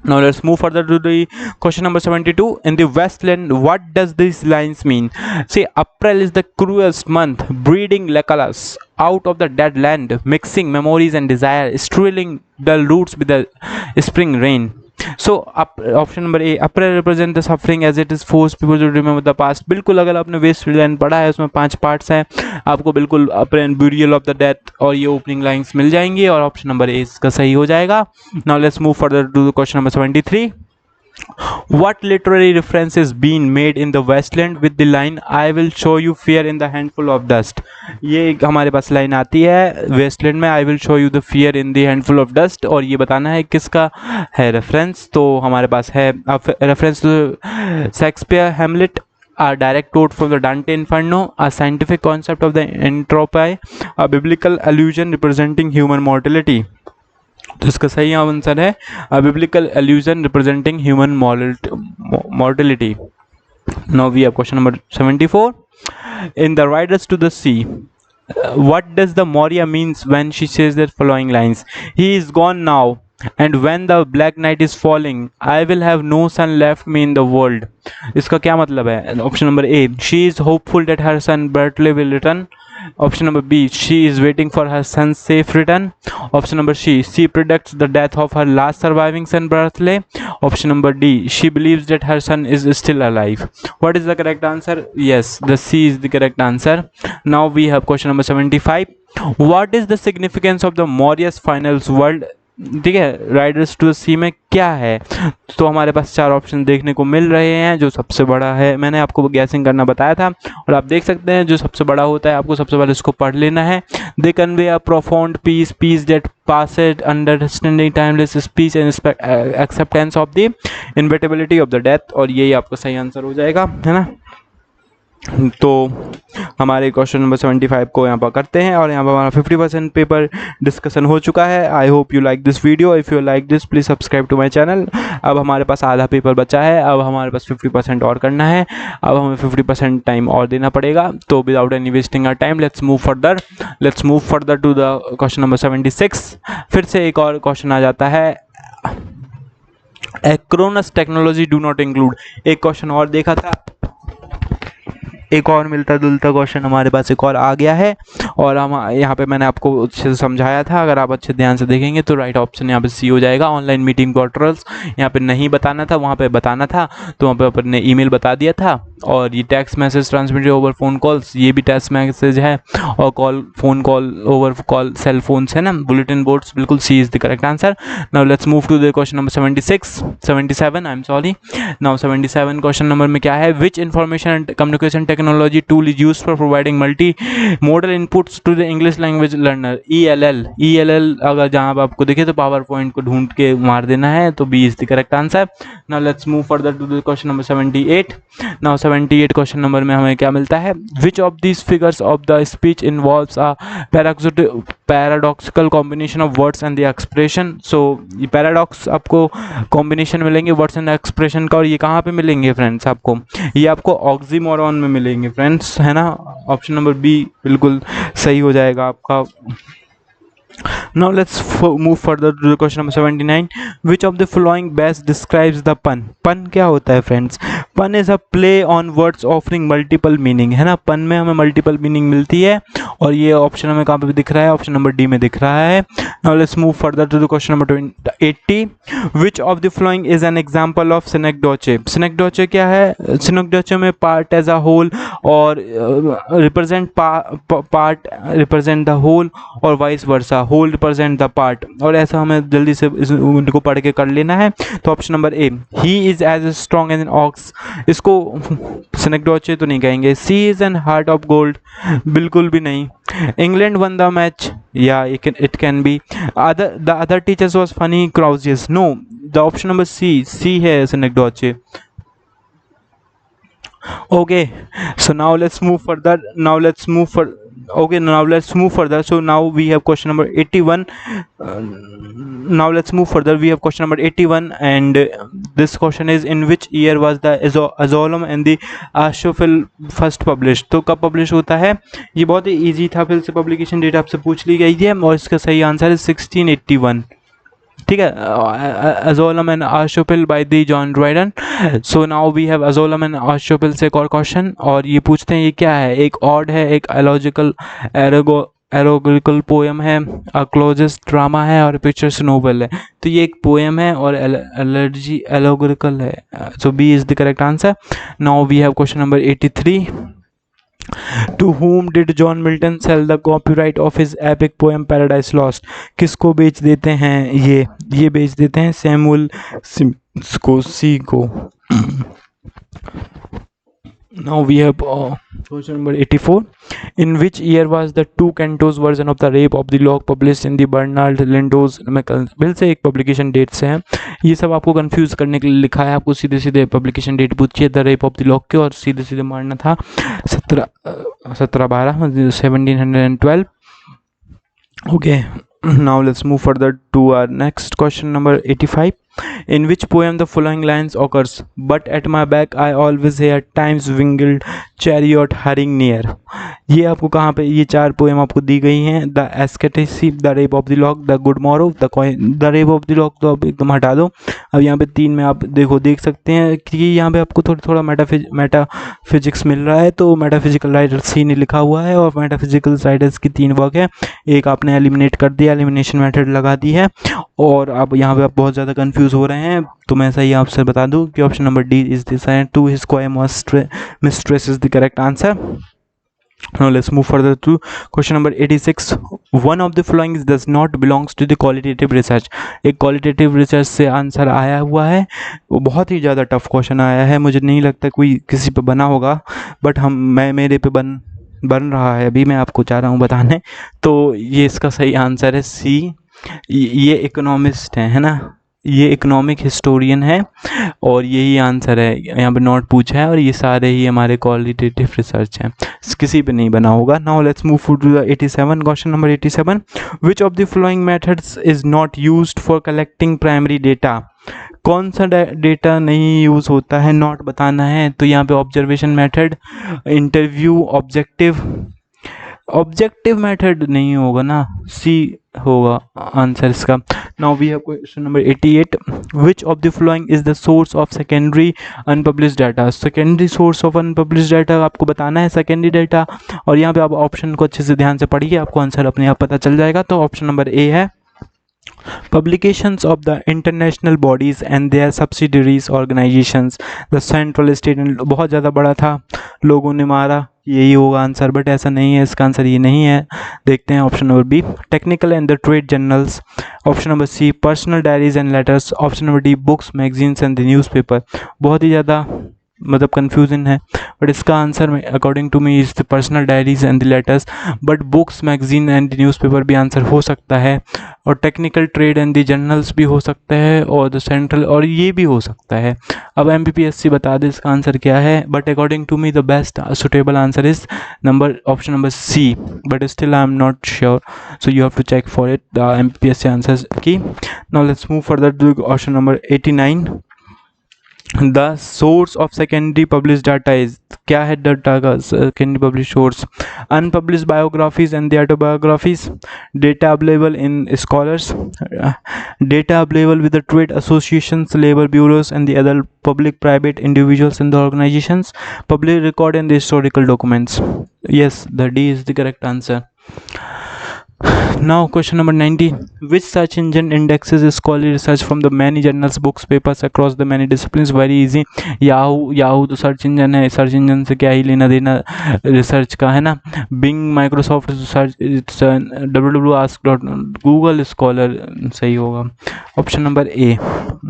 Now let's move further to the question number 72. In the Westland, what does these lines mean? See, April is the cruelest month, breeding lecalas out of the dead land, mixing memories and desire, strilling dull roots with the spring rain. So option number A, April represent the suffering as it is forced people to remember the past. बिल्कुल, अगर आपने Westland पढ़ा है उसमें 5 parts हैं, आपको बिल्कुल अप्रैल burial of the death और ये ओपनिंग लाइंस मिल जाएंगी और ऑप्शन नंबर ए इसका सही हो जाएगा. Now let's move further to question number 73. What literary reference is being made in the Westland with the line I will show you fear in the handful of dust? ये हमारे पास line आती है Westland में, I will show you the fear in the handful of dust, और ये बताना है किसका है रेफरेंस. तो हमारे पास है reference to Shakespeare Hamlet, a direct quote from the Dante Inferno, a scientific concept of the entropy, a biblical allusion representing human mortality. तो इसका सही आंसर है biblical allusion representing human mortality. Now we have question number 74. In the riders to the sea, what does the Moria means when she says the following lines? He is gone now, and when the black night is falling, I will have no son left me in the world. इसका क्या मतलब है? Option number A, she is hopeful that her son Bertley will return. Option number B, she is waiting for her son's safe return. Option number C, she predicts the death of her last surviving son Bertley. Option number D, she believes that her son is still alive. What is the correct answer? Yes, the C is the correct answer. Now we have question number 75. What is the significance of the Moria's finals world? ठीक है, Riders to the सी में क्या है? तो हमारे पास 4 option देखने को मिल रहे हैं. जो सबसे बड़ा है, मैंने आपको गैसिंग करना बताया था और आप देख सकते हैं जो सबसे बड़ा होता है आपको सबसे पहले इसको पढ़ लेना है. They convey a profound peace, peace that passed understanding timeless speech and acceptance of the inevitability of the death, और यही आपका सही आंसर हो जाएगा, है ना. तो हमारे क्वेश्चन नंबर 75 को यहाँ पर करते हैं और यहाँ पर हमारा 50% पेपर डिस्कशन हो चुका है. I hope you like this video. If you like this please subscribe to my channel. अब हमारे पास आधा पेपर बचा है, अब हमारे पास 50% और करना है. अब हमें 50% टाइम और देना पड़ेगा. तो without any wasting our time let's move further to the question number 76. फिर से एक और क्वेश्चन आ जाता है, acronyms technology do not include. एक क्वेश्चन और देखा था, एक और मिलता जुलता क्वेश्चन हमारे पास एक और आ गया है और हम यहाँ पे मैंने आपको अच्छे से समझाया था. अगर आप अच्छे ध्यान से देखेंगे तो राइट ऑप्शन यहाँ पे सी हो जाएगा. ऑनलाइन मीटिंग पोर्टल्स यहाँ पे नहीं बताना था, वहाँ पे बताना था, तो वहाँ पे अपन ने ईमेल बता दिया था. और ये text message transmitted over phone calls, ये भी टेक्स्ट मैसेज है. और phone call over call cell phones है ना, बुलेटिन बोर्ड्स. बिल्कुल C is the correct answer. Now let's move to the question number 77 I am sorry. Now 77 question number में क्या है? Which information and communication technology tool is used for providing multi modal inputs to the English language learner? ELL अगर जहाँ आपको दिखे तो power point को ढूंढ के मार देना है, तो B is the correct answer. Now let's move further to the question number 78. नाउ 78 क्वेश्चन नंबर में हमें क्या मिलता है? Which of these figures of the speech involves a paradoxical combination of words and the expression. So ये paradox आपको combination मिलेंगे words and expression का, और ये कहाँ पे मिलेंगे फ्रेंड्स? आपको ये आपको ऑक्सीमोरॉन में मिलेंगे फ्रेंड्स, है ना. ऑप्शन नंबर बी बिल्कुल सही हो जाएगा आपका. Now let's move further to the question number 79. Which of the following best describes the pun? Pun क्या होता है friends? Pun is a play on words offering multiple meaning, है ना. pun में हमें multiple meaning मिलती है और ये ऑप्शन हमें कहाँ पे दिख रहा है? ऑप्शन नंबर डी में दिख रहा है. Now let's move further to the question number 80. Which of the following is an example of synecdoche? synecdoche क्या है? synecdoche में part as a whole और represent part represent the whole और vice versa, whole represent the part. और ऐसा हमें जल्दी से उनको पढ़ के कर लेना है. तो option number A, he is as strong as an ox. इसको synecdoche तो नहीं कहेंगे. she is an heart of gold, बिल्कुल भी नहीं. England won the match, yeah it can be. The other teachers was funny Clausius. No, the option number C है synecdoche. Okay, so now let's move further. So now we have question number 81. Now let's move further. We have question number 81, and this question is, in which year was the Azolum and the Ashophil first published? तो कब publish होता है? ये बहुत ही easy था, फिर से पब्लिकेशन डेट आपसे पूछ ली गई है और इसका सही आंसर है 1681. ठीक है, Absalom and Achitophel by the John Dryden. So now we have Absalom and Achitophel से एक और क्वेश्चन, और ये पूछते हैं ये क्या है, एक ऑड है, एक एलॉजिकल एरोग्रिकल पोएम है, क्लोजेस्ट ड्रामा है, और पिक्चर्स नोवेल है। तो ये एक पोएम है और एलर्जी एलोग्रिकल है, so B is the correct answer. Now we have question number 83। To whom did John Milton sell the copyright of his epic poem Paradise Lost? किसको बेच देते हैं ये बेच देते हैं सैमुअल सी को। Now we have question number 84. In which year was the two cantos version of the Rape of the Lock published in the Bernard Lindo's Macmillan से एक पब्लिकेशन डेट से है। ये सब आपको कंफ्यूज करने के लिए लिखा है, आपको सीधे सीधे पब्लिकेशन डेट पूछिए the rape of the lock के, और सीधे सीधे मारना था 1712। Okay, now let's move further to our next question number 85. In which poem the following lines occurs? But at my back I always hear time's winged chariot hurrying near. ये आपको कहाँ पे, ये चार पोएम आपको दी गई हैं, the ecstasy, the rape of the lock, the good morrow, the rape of the lock तो अब एकदम हटा दो। अब यहाँ पे तीन में आप देख सकते हैं कि यहाँ पे आपको थोड़ा मेटाफिजिक्स मिल रहा है, तो मेटाफिजिकल राइटर्स ही ने लिखा हुआ है, और मेटाफिजिकल राइटर्स की तीन वर्क है, एक आपने एलिमिनेट कर दिया, एलिमिनेशन मेथड लगा दी है, और अब यहाँ पे आप बहुत ज़्यादा कंफ्यूज हो रहे हैं, तो मैं सही आपसे बता दूं कि option number D is this, to his mistress is the correct answer. Now let's move further to question number 86. One of the following does not belongs to the qualitative research. एक qualitative research से answer आया हुआ है, वो बहुत ही ज़्यादा tough question आया है, मुझे नहीं लगता कोई किसी पे बना होगा, बट मेरे पे बन रहा है अभी, मैं आपको चाह रहा हूँ बताने। तो ये इसका सही आंसर है सी। ये इकोनॉमिस्ट है ना, ये इकोनॉमिक हिस्टोरियन है, और यही आंसर है, यहाँ पे नोट पूछा है, और ये सारे ही हमारे क्वालिटेटिव रिसर्च हैं, किसी पे नहीं बना होगा। Now let's move to the 87 question number 87। Which of the following methods is not used for collecting primary data? कौन सा डेटा नहीं यूज़ होता है, नॉट बताना है। तो यहाँ पे observation method, interview, objective method नहीं होगा ना, सी होगा आंसर इसका। Now we have question number 88। Which of the following is the source of secondary unpublished data? Secondary source of unpublished data आपको बताना है, सेकेंडरी डाटा, और यहाँ पे आप ऑप्शन को अच्छे से ध्यान से पढ़िए, आपको आंसर अपने आप पता चल जाएगा। तो ऑप्शन नंबर ए है publications of the international bodies and their subsidiaries organizations, the central state, बहुत ज़्यादा बड़ा था, लोगों ने मारा, यही होगा आंसर, बट ऐसा नहीं है, इसका आंसर ये नहीं है। देखते हैं option number B, technical and the trade journals, option number C, personal diaries and letters, option number D, books, magazines and the newspaper. बहुत ही ज़्यादा मतलब कन्फ्यूजन है, बट इसका answer according to me is the personal diaries and the letters, but books, magazine and newspaper भी answer हो सकता है, और technical trade and the journals भी हो सकता है, और द सेंट्रल, और ये भी हो सकता है। अब MPPSC बता दे इसका आंसर क्या है, but according to me the best suitable answer is option number C, but still I am not sure, so you have to check for it the MPPSC answers की। Now let's move further to option number 89। The source of secondary publish data is, क्या है data का secondary publish source? Unpublish biographies and the autobiographies, data available in scholars, data available with the trade associations, labour bureaus and the other public private individuals and the organisations, public record and the historical documents. Yes, the D is the correct answer. Now question number 90. Which search engine indexes scholarly research from the many journals, books, papers across the many disciplines? Very easy, Yahoo तो search engine है, search engine से क्या ही लेना देना research का, है ना। Bing, Microsoft search, www, ask, Google scholar सही होगा, option number A.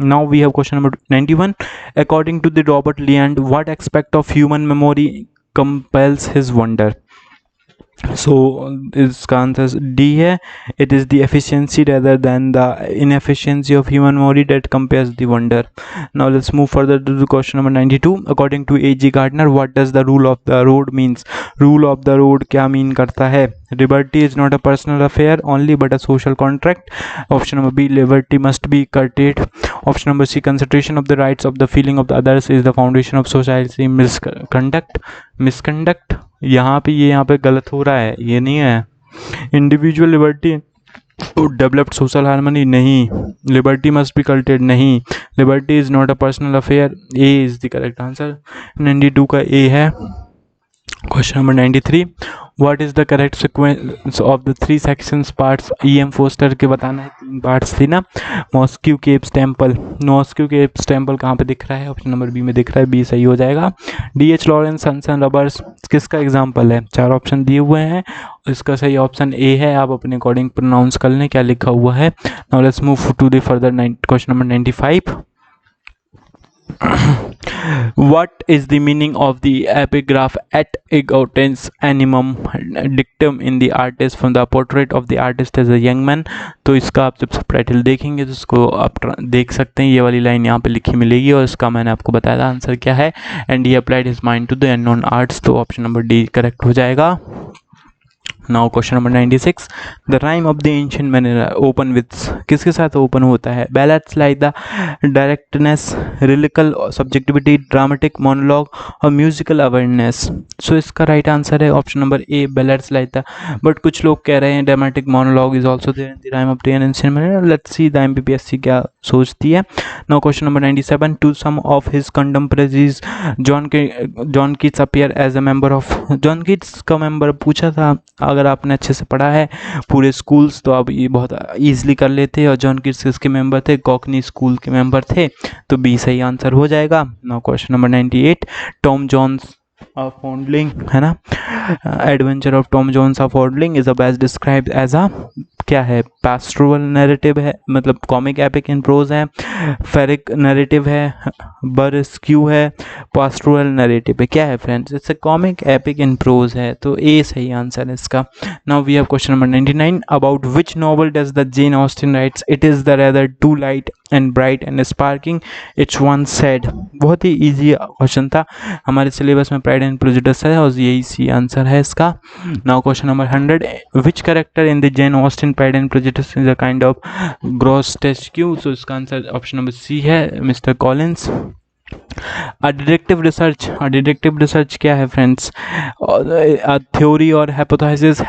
Now we have question number 91. According to the Robert Leand, what aspect of human memory compels his wonder? सो इसका आंसर डी है, it is the efficiency rather than the inefficiency of human memory that compares the wonder. Now let's move further to the question number 92. According to A.G. Gardner, what does the rule of the road means? Rule of the road क्या mean करता है? Liberty is not a personal affair only but a social contract. Option number B, liberty must be curtailed. Option number C, consideration of the rights of the feeling of the others is the foundation of society. Misconduct यहाँ पे गलत हो रहा है, ये नहीं है। Individual liberty developed social harmony, नहीं. लिबर्टी मस्ट बी कल्टेड, नहीं. Liberty is not a personal affair, A is the correct answer. 92 का ए है. Question number 93, what is the correct sequence of the 3 sections parts. E.M. Forster के बताना है, 3 parts थी ना. Mosque caves temple, mosque caves temple कहाँ पे दिख रहा है? ऑप्शन नंबर बी में दिख रहा है, बी सही हो जाएगा. D.H. लॉरेंस सनसन रबर्स किसका एग्जाम्पल है? 4 ऑप्शन दिए हुए हैं, इसका सही ऑप्शन ए है. आप अपने अकॉर्डिंग प्रोनाउंस कर लें क्या लिखा हुआ है. Now let's move to the further question number 95. What is the meaning of the epigraph et egotens animum dictum in the artist from the portrait of the artist as a young man? तो इसका आप जब subtitle देखेंगे तो इसको आप देख सकते हैं, ये वाली लाइन यहाँ पे लिखी मिलेगी और इसका मैंने आपको बताया था आंसर क्या है. And he applied his mind to the unknown arts, तो ऑप्शन नंबर डी करेक्ट हो जाएगा. Now question number 96, the rime of the ancient man open with, किसके साथ ओपन होता है? Ballads like the directness, lyrical subjectivity, dramatic monologue और musical awareness. So इसका right answer है option number A, ballads like the. But कुछ लोग कह रहे हैं dramatic monologue is also there in the rime of the ancient man. Let's see the MPPSC क्या सोचती है. Now question number 97, to some of his contemporaries John Keats appear as a member of. John Keats का member पूछा था, अगर आपने अच्छे से पढ़ा है पूरे स्कूल्स तो आप ये बहुत ईजिली कर लेते. और जॉन कीट्स किसके मेंबर थे? कॉकनी स्कूल के मेंबर थे, तो बी सही आंसर हो जाएगा. Now question number 98, Tom Jones of Foundling है ना, adventure of Tom Jones of Foundling is a best described as a, क्या है? पास्टोरल नैरेटिव है, मतलब कॉमिक एपिक इन प्रोज है, फेरिक नैरेटिव है, बरस्क्यू है, पास्टोरल नैरेटिव है. क्या है friends? It's a comic epic in prose है, तो ए सही आंसर है इसका. Now we have question number 99, about which novel does the Jane Austen writes it is the rather too light and bright and sparkling it's one sad. बहुत ही easy question था, हमारे syllabus में pride and prejudice है और यही सी answer है इसका. Now question number 100, which character in the Jane Austen Pride and Prejudice is a kind of grotesque. So इसका आंसर ऑप्शन नंबर सी है, मिस्टर कॉलिंस. डिडक्टिव रिसर्च क्या है फ्रेंड्स? थ्योरी और hypothesis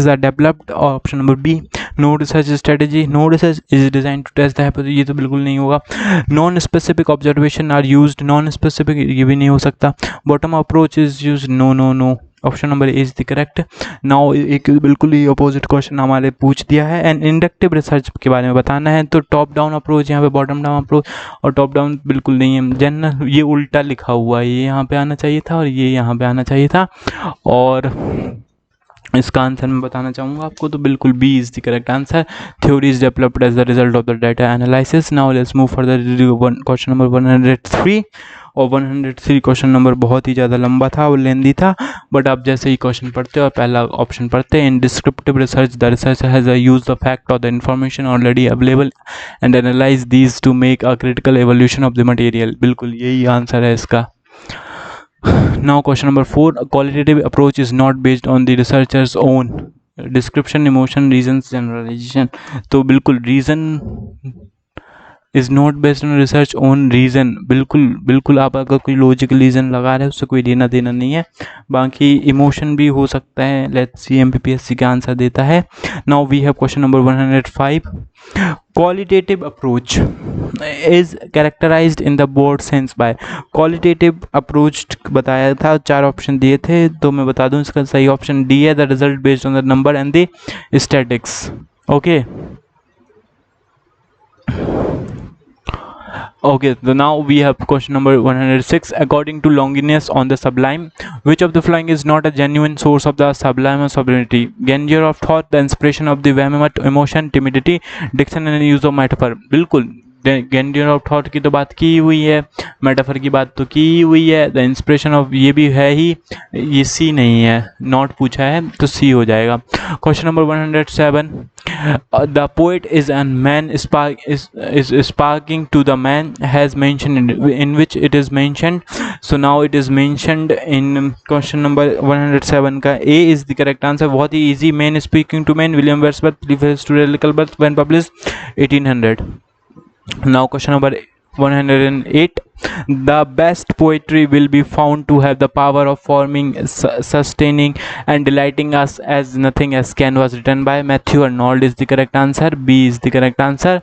are developed. Option number B. No research strategy, no research is design to test the hypothesis, ये तो बिल्कुल नहीं होगा. Non specific observation are used, non specific ये भी नहीं हो सकता. Bottom approach is used, no no no. Option number A is the correct. Now एक बिल्कुल ही अपोजिट क्वेश्चन हमारे पूछ दिया है एंड इंडक्टिव रिसर्च के बारे में बताना है, तो टॉप डाउन अप्रोच, यहाँ पे बॉटम डाउन अप्रोच और टॉप डाउन बिल्कुल नहीं है. जनरल ये उल्टा लिखा हुआ है, ये यहाँ पे आना चाहिए था और ये यहाँ पे आना चाहिए था. और इसका आंसर मैं बताना चाहूँगा आपको, तो बिल्कुल B is the correct answer. Theory is developed as the result of the data analysis. Now let's move further question number 103. और 103 क्वेश्चन नंबर बहुत ही ज़्यादा लंबा था और लेंदी था, बट आप जैसे ही क्वेश्चन पढ़ते हो और पहला ऑप्शन पढ़ते हैं, in descriptive research the research has use the fact और the information already available and analyse these to make a critical evaluation of the material. बिल्कुल यही आंसर है इसका. Now question number 4, a qualitative approach is not based on the researcher's own description, emotion, reasons, generalization. तो बिल्कुल reason is not based on research on reason. बिल्कुल आप अगर कोई लॉजिकल रीज़न लगा रहे हो उससे कोई लेना देना नहीं है. बाकी इमोशन भी हो सकता है. लेट्स सी एमपीपीएससी का आंसर देता है. Now we have question number 105. Qualitative approach is characterized in the broad sense by. Qualitative approach बताया था, 4 ऑप्शन दिए थे, तो मैं बता दूं इसका सही ऑप्शन डी है, the result based on the number and the statics. Okay Okay, so now we have question number 106. According to Longinus on the Sublime, which of the following is not a genuine source of the sublime or sublimity? Grandeur of thought, the inspiration of the vehement emotion, timidity, diction and use of metaphor. बिल्कुल grandeur of thought की तो बात की हुई है, metaphor की बात तो की हुई है, द इंस्पिरेशन ऑफ ये भी है ही, ये सी नहीं है, नॉट पूछा है तो सी हो जाएगा. Question number 107. The poet is an man speaking to the man has mentioned in which it is mentioned. So now it is mentioned in question number 107 का A is the correct answer. बहुत ही easy. Man speaking to man, William Wordsworth refers to lyrical birth when published 1800. Now question number 108. The best poetry will be found to have the power of forming, sustaining and delighting us as nothing else can. Was written by Matthew Arnold is the correct answer. B is the correct answer.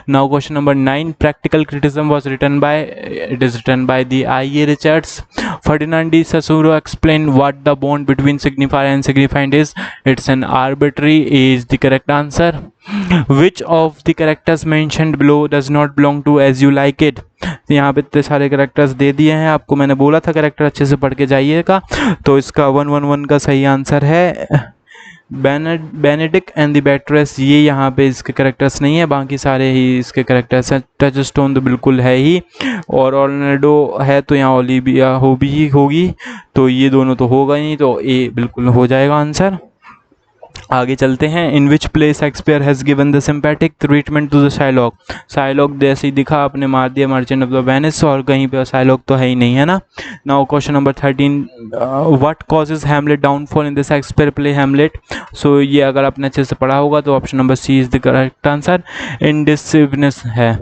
Now question number 9. Practical criticism was written by, it is written by the I.A. Richards. Ferdinand de Saussure explained what the bond between signifier and signifiant is. It's an arbitrary. A is the correct answer. Which of the characters mentioned below does not belong to As You Like It? यहाँ पे इतने सारे characters दे दिए हैं आपको, मैंने बोला था करेक्टर अच्छे से पढ़ के जाइएगा। तो इसका 111 का सही आंसर है बेनेडिक्ट एंड द बैट्रेस। ये यहाँ पे इसके करेक्टर्स नहीं है, बाकी सारे ही इसके करेक्टर्स हैं। टच स्टोन तो बिल्कुल है ही, और ऑर्नेडो है तो यहाँ ओलिविया हो भी होगी, तो ये दोनों तो होगा ही नहीं, तो ए बिल्कुल हो जाएगा आंसर। आगे चलते हैं। In which play Shakespeare has given the sympathetic treatment to the Shylock. Shylock जैसे ही दिखा आपने मार दिया मर्चेंट ऑफ द वेनिस, और कहीं पे शाइलॉक तो है ही नहीं, है ना। Now question number 13, what causes Hamlet downfall in the Shakespeare play Hamlet. So ये अगर आपने अच्छे से पढ़ा होगा तो option number C is the correct answer, indecisiveness है।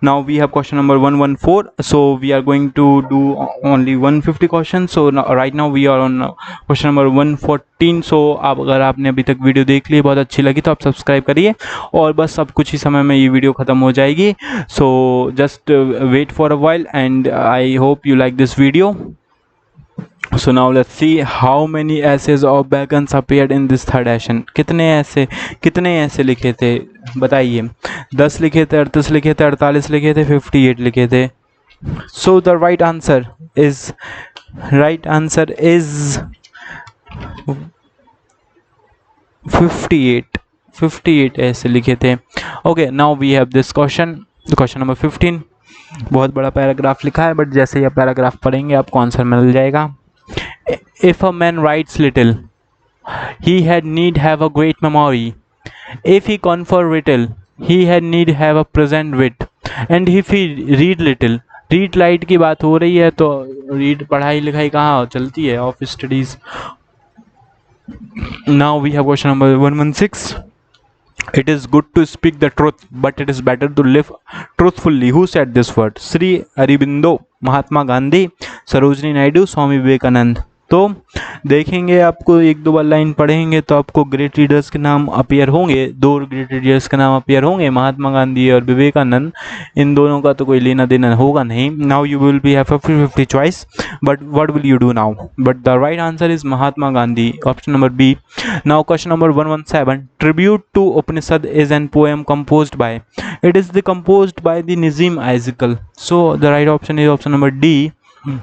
Now we have question number 114. So we are going to do only 150 questions. So right now we are on question number 114. So आप अगर आपने अभी तक वीडियो देख ली, बहुत अच्छी लगी, तो आप सब्सक्राइब करिए, और बस अब कुछ ही समय में ये वीडियो ख़त्म हो जाएगी। So just wait for a while and I hope you like this video. So now let's see how many essays of Bacon appeared in this third edition. कितने ऐसे लिखे थे बताइए। 10 लिखे थे, 38 लिखे थे, 48 लिखे थे, 58 लिखे थे। So the right answer is 58 ऐसे लिखे थे। Okay, now we have this question number 15. बहुत बड़ा पैराग्राफ लिखा है, बट जैसे ही आप पैराग्राफ पढ़ेंगे आपको आंसर मिल जाएगा। If a man writes little, he had need have a great memory. If he confer little, he had need have a present wit. And if he read little, read light की बात हो रही है, तो read पढ़ाई लिखाई कहाँ चलती है, of studies. Now we have question number 116. It is good to speak the truth, but it is better to live truthfully. Who said this word? Sri Aurobindo, Mahatma Gandhi, Sarojini Naidu, Swami Vivekananda. तो देखेंगे, आपको एक दो बार लाइन पढ़ेंगे तो आपको ग्रेट लीडर्स के नाम अपीयर होंगे, 2 ग्रेट लीडर्स के नाम अपीयर होंगे, महात्मा गांधी और विवेकानंद। इन दोनों का तो कोई लेना देना होगा नहीं। Now you will be have 50-50 choice, but what will you do now? But the right answer is Mahatma Gandhi, option number B. Now question number 117, tribute to Upanishad is an poem composed by. It is the composed by the Nissim Ezekiel. So the right option is option number D.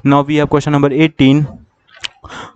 Now we have question number 18,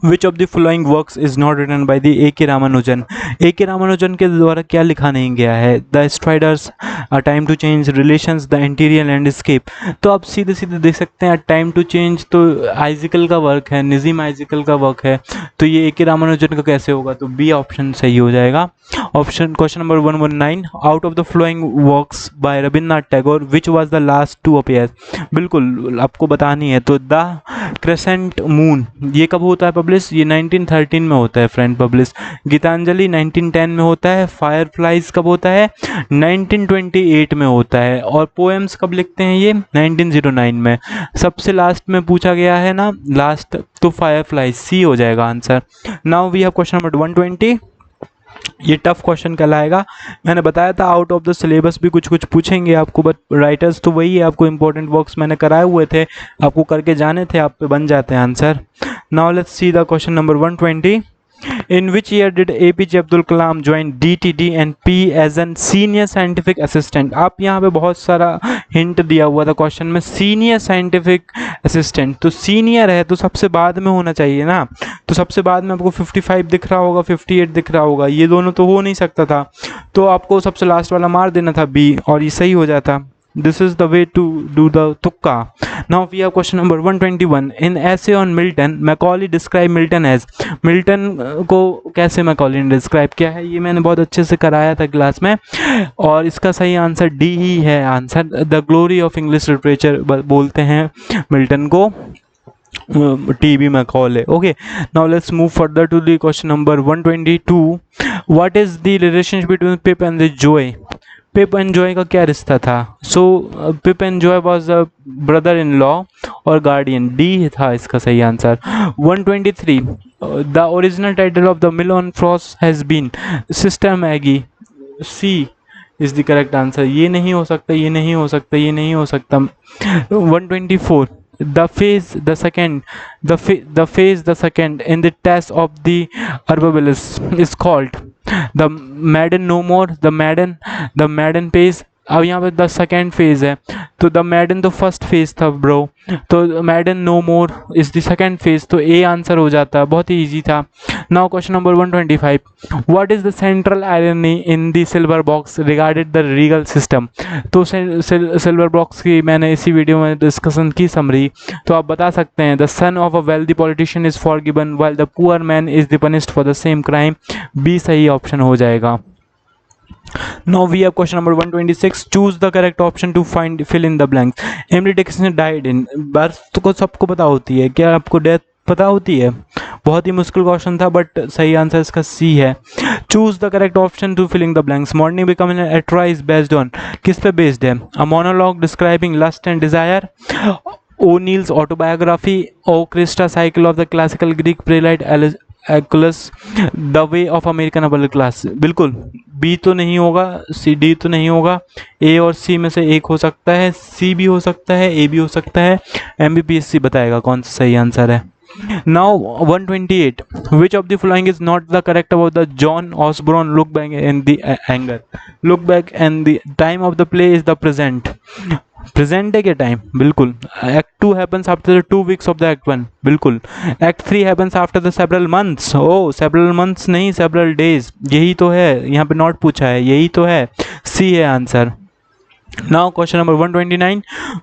Which of the following works is not written by the A.K. Ramanujan? A.K. Ramanujan के द्वारा क्या लिखा नहीं गया है? The Striders, A Time to Change, Relations, The Interior Landscape। तो आप सीधे सीधे देख सकते हैं, टाइम टू चेंज तो आइजिकल का वर्क है, नजीम आइजिकल का वर्क है, तो ये A.K. रामानुजन का कैसे होगा? तो बी ऑप्शन सही हो जाएगा। Option question number 119, out of the following works by Rabindranath Tagore which was the last to appear. बिल्कुल आपको बतानी है। तो द क्रेसेंट मून ये कब होता है पब्लिश? ये 1913 में होता है फ्रेंड पब्लिश। गीतांजलि 1910 में होता है। फायरफ्लाइज कब होता है? 1928 में होता है। और पोएम्स कब लिखते हैं ये? 1909 में। सबसे लास्ट में पूछा गया है ना लास्ट, तो फायरफ्लाइज सी हो जाएगा answer. Now we have question number 120। ये टफ क्वेश्चन कहलाएगा। मैंने बताया था आउट ऑफ द सिलेबस भी कुछ पूछेंगे आपको, बट राइटर्स तो वही है, आपको इंपॉर्टेंट वर्क्स मैंने कराए हुए थे, आपको करके जाने थे, आप पे बन जाते हैं answer. Now let's see the question number 120। In which year did APJ Abdul Kalam join DTD and P as an senior scientific assistant? आप यहाँ पे बहुत सारा हिंट दिया हुआ था क्वेश्चन में, सीनियर साइंटिफिक असिस्टेंट, तो सीनियर है तो सबसे बाद में होना चाहिए ना, तो सबसे बाद में आपको 55 दिख रहा होगा, 58 दिख रहा होगा, ये दोनों तो हो नहीं सकता था, तो आपको सबसे लास्ट वाला मार देना था बी, और ये सही हो जाता। This is the way to do the tukka. Now we have question number 121. In essay on Milton, Macaulay described Milton as। Milton को कैसे Macaulay ने डिस्क्राइब किया है, ये मैंने बहुत अच्छे से कराया था क्लास में, और इसका सही आंसर डी ही है answer. The glory of English literature बोलते हैं मिल्टन को, T.B. Macaulay. Okay, now let's move further to the question number 122. What is the relationship between Pip and the Joy? Pip and Joy का क्या रिश्ता था? So Pip and Joy was a brother in law और guardian, D था इसका सही answer. 123 the original title of the Mill on Floss has been Sister Maggie, C is the correct answer. ये नहीं हो सकता, ये नहीं हो सकता, ये नहीं हो सकता। 124 the phase the second in the test of the Arborealis is called the Madden no more, the Madden phase। अब यहाँ पे द सेकेंड फेज है, तो द मैडन तो फर्स्ट फेज था ब्रो, तो maiden no more is the second phase, तो A answer हो जाता है, बहुत ही इजी था। Now question number 125 what is the central irony in the silver box regarded the legal system. तो सिल्वर बॉक्स की मैंने इसी वीडियो में डिस्कशन की समरी, तो आप बता सकते हैं the son of a wealthy politician is forgiven while the poor man is the punished for the same crime, B सही ऑप्शन हो जाएगा। Now we have question number 126. Choose the correct option to fill in the blanks. Emily Dickinson died in birth तो को सबको पता होती है, क्या आपको डेथ पता होती है? बहुत ही मुश्किल क्वेश्चन था बट सही आंसर इसका सी है। Choose the correct option to filling the blanks. Morning becoming an Electra is based on, किस पे बेस्ड है? A monologue describing lust and desire, O'Neill's autobiography, Oresteia cycle of the classical Greek playwright Aeschylus, the way of American upper class. बिल्कुल B तो नहीं होगा, C D तो नहीं होगा, ए और सी में से एक हो सकता है, सी भी हो सकता है, ए भी हो सकता है, MBPSC बताएगा कौन सा सही आंसर है। Now 128 which of the following is not the correct about the John Osborne look back and the anger, look back and the time of the play is the present, present है क्या time? बिल्कुल। Act 2 happens after the 2 weeks of the act 1, बिल्कुल। Act 3 happens after the several months, oh several months नहीं several days, यही तो है, यहाँ पे नॉट पूछा है, यही तो है, सी है answer. Now question number 129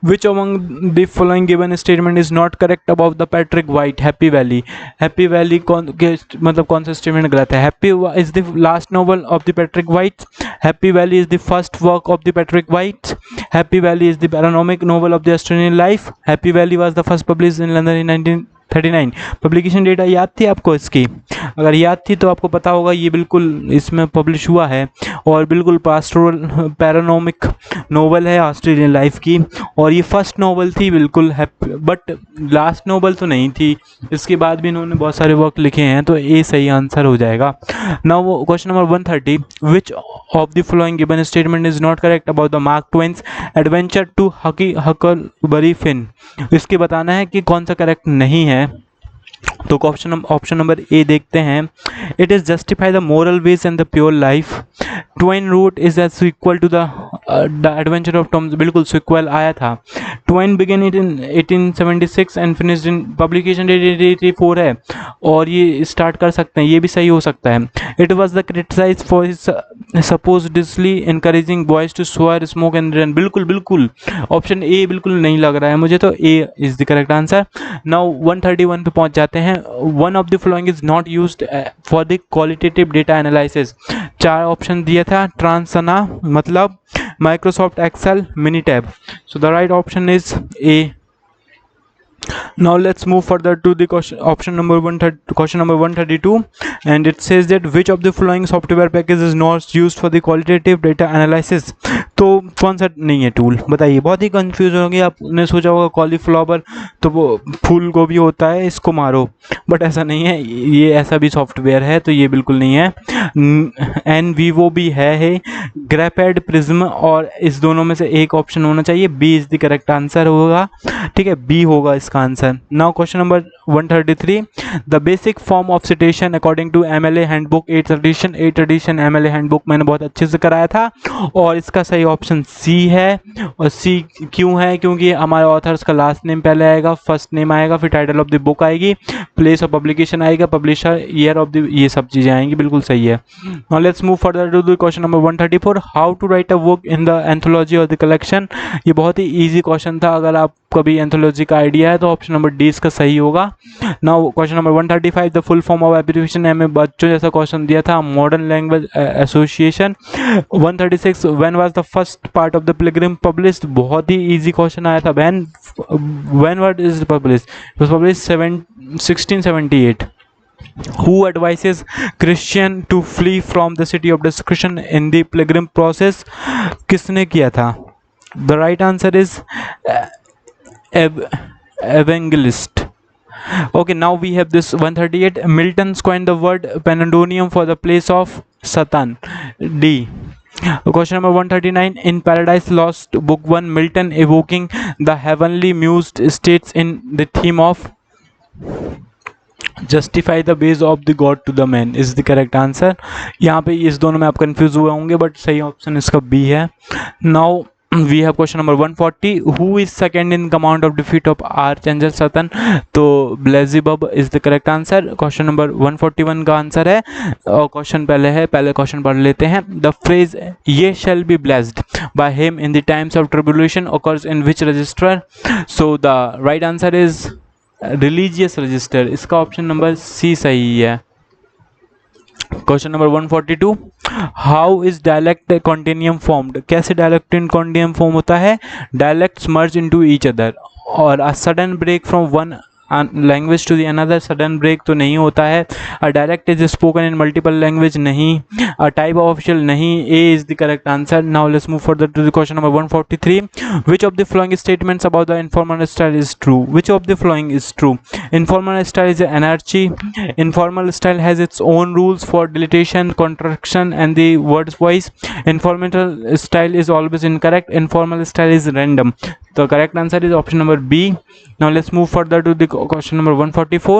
which among the following given statement is not correct about the Patrick White Happy Valley? Happy Valley कौन के मतलब कौन सा स्टेटमेंट गलत है? Happy is the last novel of the Patrick White, Happy Valley is the first work of the Patrick White, Happy Valley is the panoramic novel of the Australian life, Happy Valley was the first published in London in 1939। Publication data याद थी आपको इसकी? अगर याद थी तो आपको पता होगा ये बिल्कुल इसमें पब्लिश हुआ है और बिल्कुल पास्टोरल पैरानॉमिक नोवेल है ऑस्ट्रेलियन लाइफ की, और ये फर्स्ट नोवेल थी बिल्कुल, बट लास्ट नोवेल तो नहीं थी, इसके बाद भी इन्होंने बहुत सारे वर्क लिखे हैं, तो ए सही आंसर हो जाएगा। Now question number 130 which of the following given statement is not correct about the Mark Twain's adventure to Huckleberry Finn, इसके बताना है कि कौन सा करेक्ट नहीं है। तो ऑप्शन नंबर ए देखते हैं, it is justify the moral ways and the pure life, Twain wrote is the sequel to the adventure of Tom, बिल्कुल सीक्वल आया था। Twain begin it in 1876 and finished in, publication date 1884 है और ये start कर सकते हैं, ये भी सही हो सकता है। It was the criticize for his supposedly encouraging boys to swear, smoke and run, बिल्कुल बिल्कुल ऑप्शन ए बिल्कुल नहीं लग रहा है मुझे, तो A is the correct answer. Now 131 पे पहुंच जाते हैं। One of the following is not used for the qualitative data analysis, चार ऑप्शन दिया था, ट्रांसना मतलब Microsoft Excel, Minitab, so the right option is A. Now let's move further to the question number 132, and it says that which of the following software package is not used for the qualitative data analysis। तो कौन सा नहीं है tool बताइए? बहुत ही confuse होंगे, आपने सोचा होगा कॉलीफ्लावर तो वो फूल गोभी होता है, इसको मारो, बट ऐसा नहीं है, ये ऐसा भी सॉफ्टवेयर है, तो ये बिल्कुल नहीं है। NVivo भी है, ग्रेफाइट प्रिज्म, और इस दोनों में से एक ऑप्शन होना चाहिए, B is the correct answer होगा, ठीक है, बी होगा इसका answer. Now question number 133 the basic form of citation according to MLA handbook 8th edition MLA handbook मैंने बहुत अच्छे से कराया था, और इसका सही ऑप्शन सी है। और सी क्यों है? क्योंकि हमारे ऑथर्स का लास्ट नेम पहले आएगा, फर्स्ट नेम आएगा, फिर टाइटल ऑफ द बुक आएगी, प्लेस ऑफ पब्लिकेशन आएगा, पब्लिशर, ईयर ऑफ द, ये सब चीज़ें आएंगी, बिल्कुल सही है। Now let's move further to the question number 134 how to write a book in the anthology और द कलेक्शन। ये बहुत ही ईजी क्वेश्चन था, अगर आप कभी एंथोलॉजी का आइडिया है तो ऑप्शन नंबर डी इसका सही होगा। Now question number 135 the full form of abbreviation, में बच्चों जैसा क्वेश्चन दिया था, modern language association. 136 when was the first part of the Pilgrim published, बहुत ही इजी क्वेश्चन आया था, when what is published, it was published 1678। Who advises Christian to flee from the city of destruction in the pilgrim process? किसने किया था? The right answer is evangelist. Okay, now we have this 138. Milton coined the word pandemonium for the place of Satan. D. Question number 139. In Paradise Lost, Book 1, Milton evoking the heavenly mused states in the theme of justify the base of the God to the man is the correct answer. यहाँ पे इस दोनों में आप confuse हुए होंगे but सही option इसका बी है. Now we have question number 140. Who is second in command of defeat of archangel Satan? तो Beelzebub is the correct answer. Question number 141 का आंसर है. और क्वेश्चन पहले क्वेश्चन पढ़ लेते हैं. The phrase ye shall be blessed by him in the times of tribulation occurs in which register? So the right answer is religious register. इसका option number C सही है. Question number 142. How is dialect continuum formed? कैसे dialect in continuum form होता है? Dialects merge into each other और a sudden break from one language to the another. Sudden break तो नहीं होता है. A dialect is spoken in multiple language नहीं. A type of official नहीं. A is the correct answer. Now let's move further to the question number 143. Which of the following statements about the informal style is true? Which of the following is true? Informal style is energy. Informal style has its own rules for deletion, contraction and the words voice. Informal style is always incorrect. Informal style is random. The correct answer is option number B. Now let's move further to the question number 144.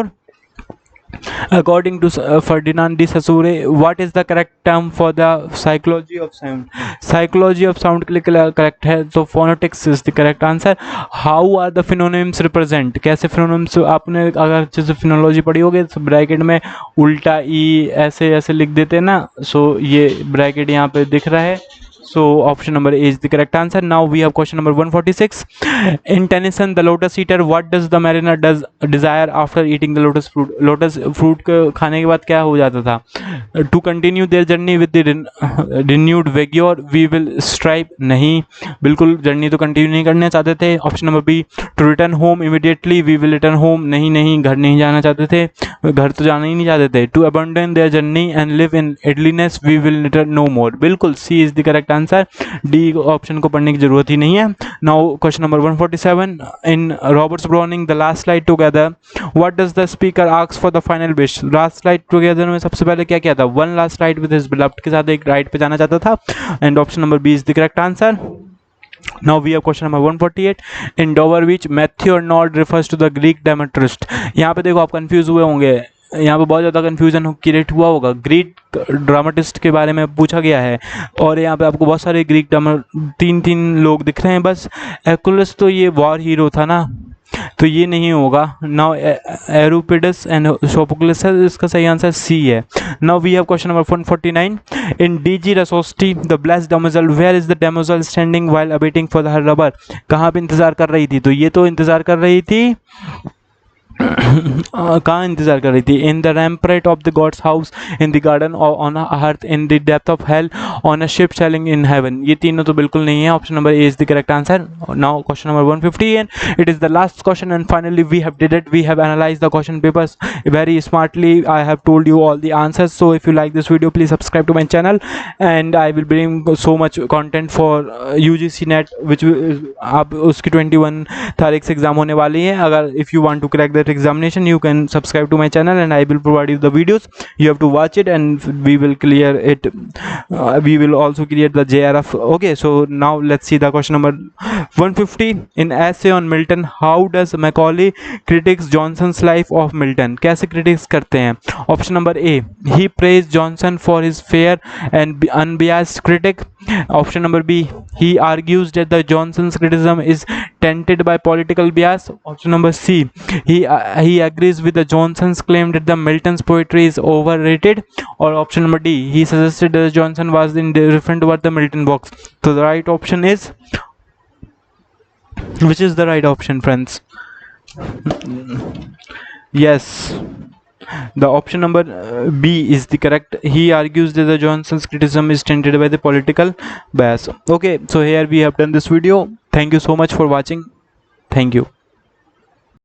According to Ferdinand de Saussure, what is the correct term for the psychology of sound? Psychology of sound के लिए correct है तो phonetics is the correct answer. How are the phononyms represent? कैसे phononyms आपने अगर अच्छे से phonology पढ़ी होगी तो ब्रैकेट में उल्टा ई ऐसे लिख देते हैं ना. सो ये ब्रैकेट यहाँ पे दिख रहा है. So option number A is the correct answer. Now we have question number 146. In Tennyson, the lotus eater, what does the mariner desire after eating the lotus fruit? Lotus fruit को खाने के बाद क्या हो जाता था? To continue their journey with the renewed vigor, we will strive. नहीं, बिल्कुल जर्नी तो कंटिन्यू नहीं करना चाहते थे. Option number B. To return home immediately, we will return home. नहीं, घर नहीं जाना चाहते थे. घर तो जाना ही नहीं चाहते थे. To abandon their journey and live in idleness, we will return no more. बिल्कुल C is the correct answer. D option को पढ़ने की जरूरत ही नहीं है. Now question number 147. In Robert's Browning the last light together, what does the speaker ask for the final wish? Last light together में सबसे पहले क्या किया था? One last light with his beloved के साथ एक राइड पे जाना चाहता था. And option number B is the correct answer. Now we have question number 148. In Dover which Matthew Arnold refers to the Greek dramatist? यहाँ पे देखो आप कंफ्यूज हुए होंगे. यहाँ पे बहुत ज़्यादा कन्फ्यूजन क्रिएट हुआ होगा. ग्रीक ड्रामाटिस्ट के बारे में पूछा गया है और यहाँ पे आपको बहुत सारे ग्रीक तीन लोग दिख रहे हैं बस. एक्युलस तो ये वॉर हीरो था ना, तो ये नहीं होगा. नाउ एरोपिडस एंड सोफोक्लिस, इसका सही आंसर सी है. Now we have question number 149. In DG Rossetti the blessed damozel, where is the damozel standing while awaiting for the her रबर? कहाँ पे इंतजार कर रही थी? तो ये तो इंतजार कर रही थी कहाँ इंतजार कर रही थी? In the rampart of the God's house, in the garden on earth, in the depth of hell, on a ship sailing in heaven. ये तीनों तो बिल्कुल नहीं है. Option number A is the correct answer. Now question number 150 and it is the last question and finally we have did it. We have analyzed the question papers very smartly. I have told you all the answers. So if you like this video, please subscribe to my channel and I will bring so much content for UGC NET which आप उसकी 21 तारीख से exam होने वाली है. अगर if you want to crack that examination, you can subscribe to my channel and I will provide you the videos. You have to watch it and we will clear it. We will also create the JRF. Okay, so now let's see the question number 150. In essay on Milton, how does Macaulay critiques Johnson's life of Milton? कैसे critics करते हैं? Option number A, he praised Johnson for his fair and unbiased critic. Option number B, he argues that the Johnson's criticism is tainted by political bias. Option number C, he agrees with the Johnson's claim that the Milton's poetry is overrated. Or option number D, he suggested that Johnson was indifferent about the Milton box. So the right option is, which is the right option, friends? Yes, the option number B is the correct. He argues that the Johnson's criticism is tainted by the political bias. Okay, so here we have done this video. Thank you so much for watching. Thank you.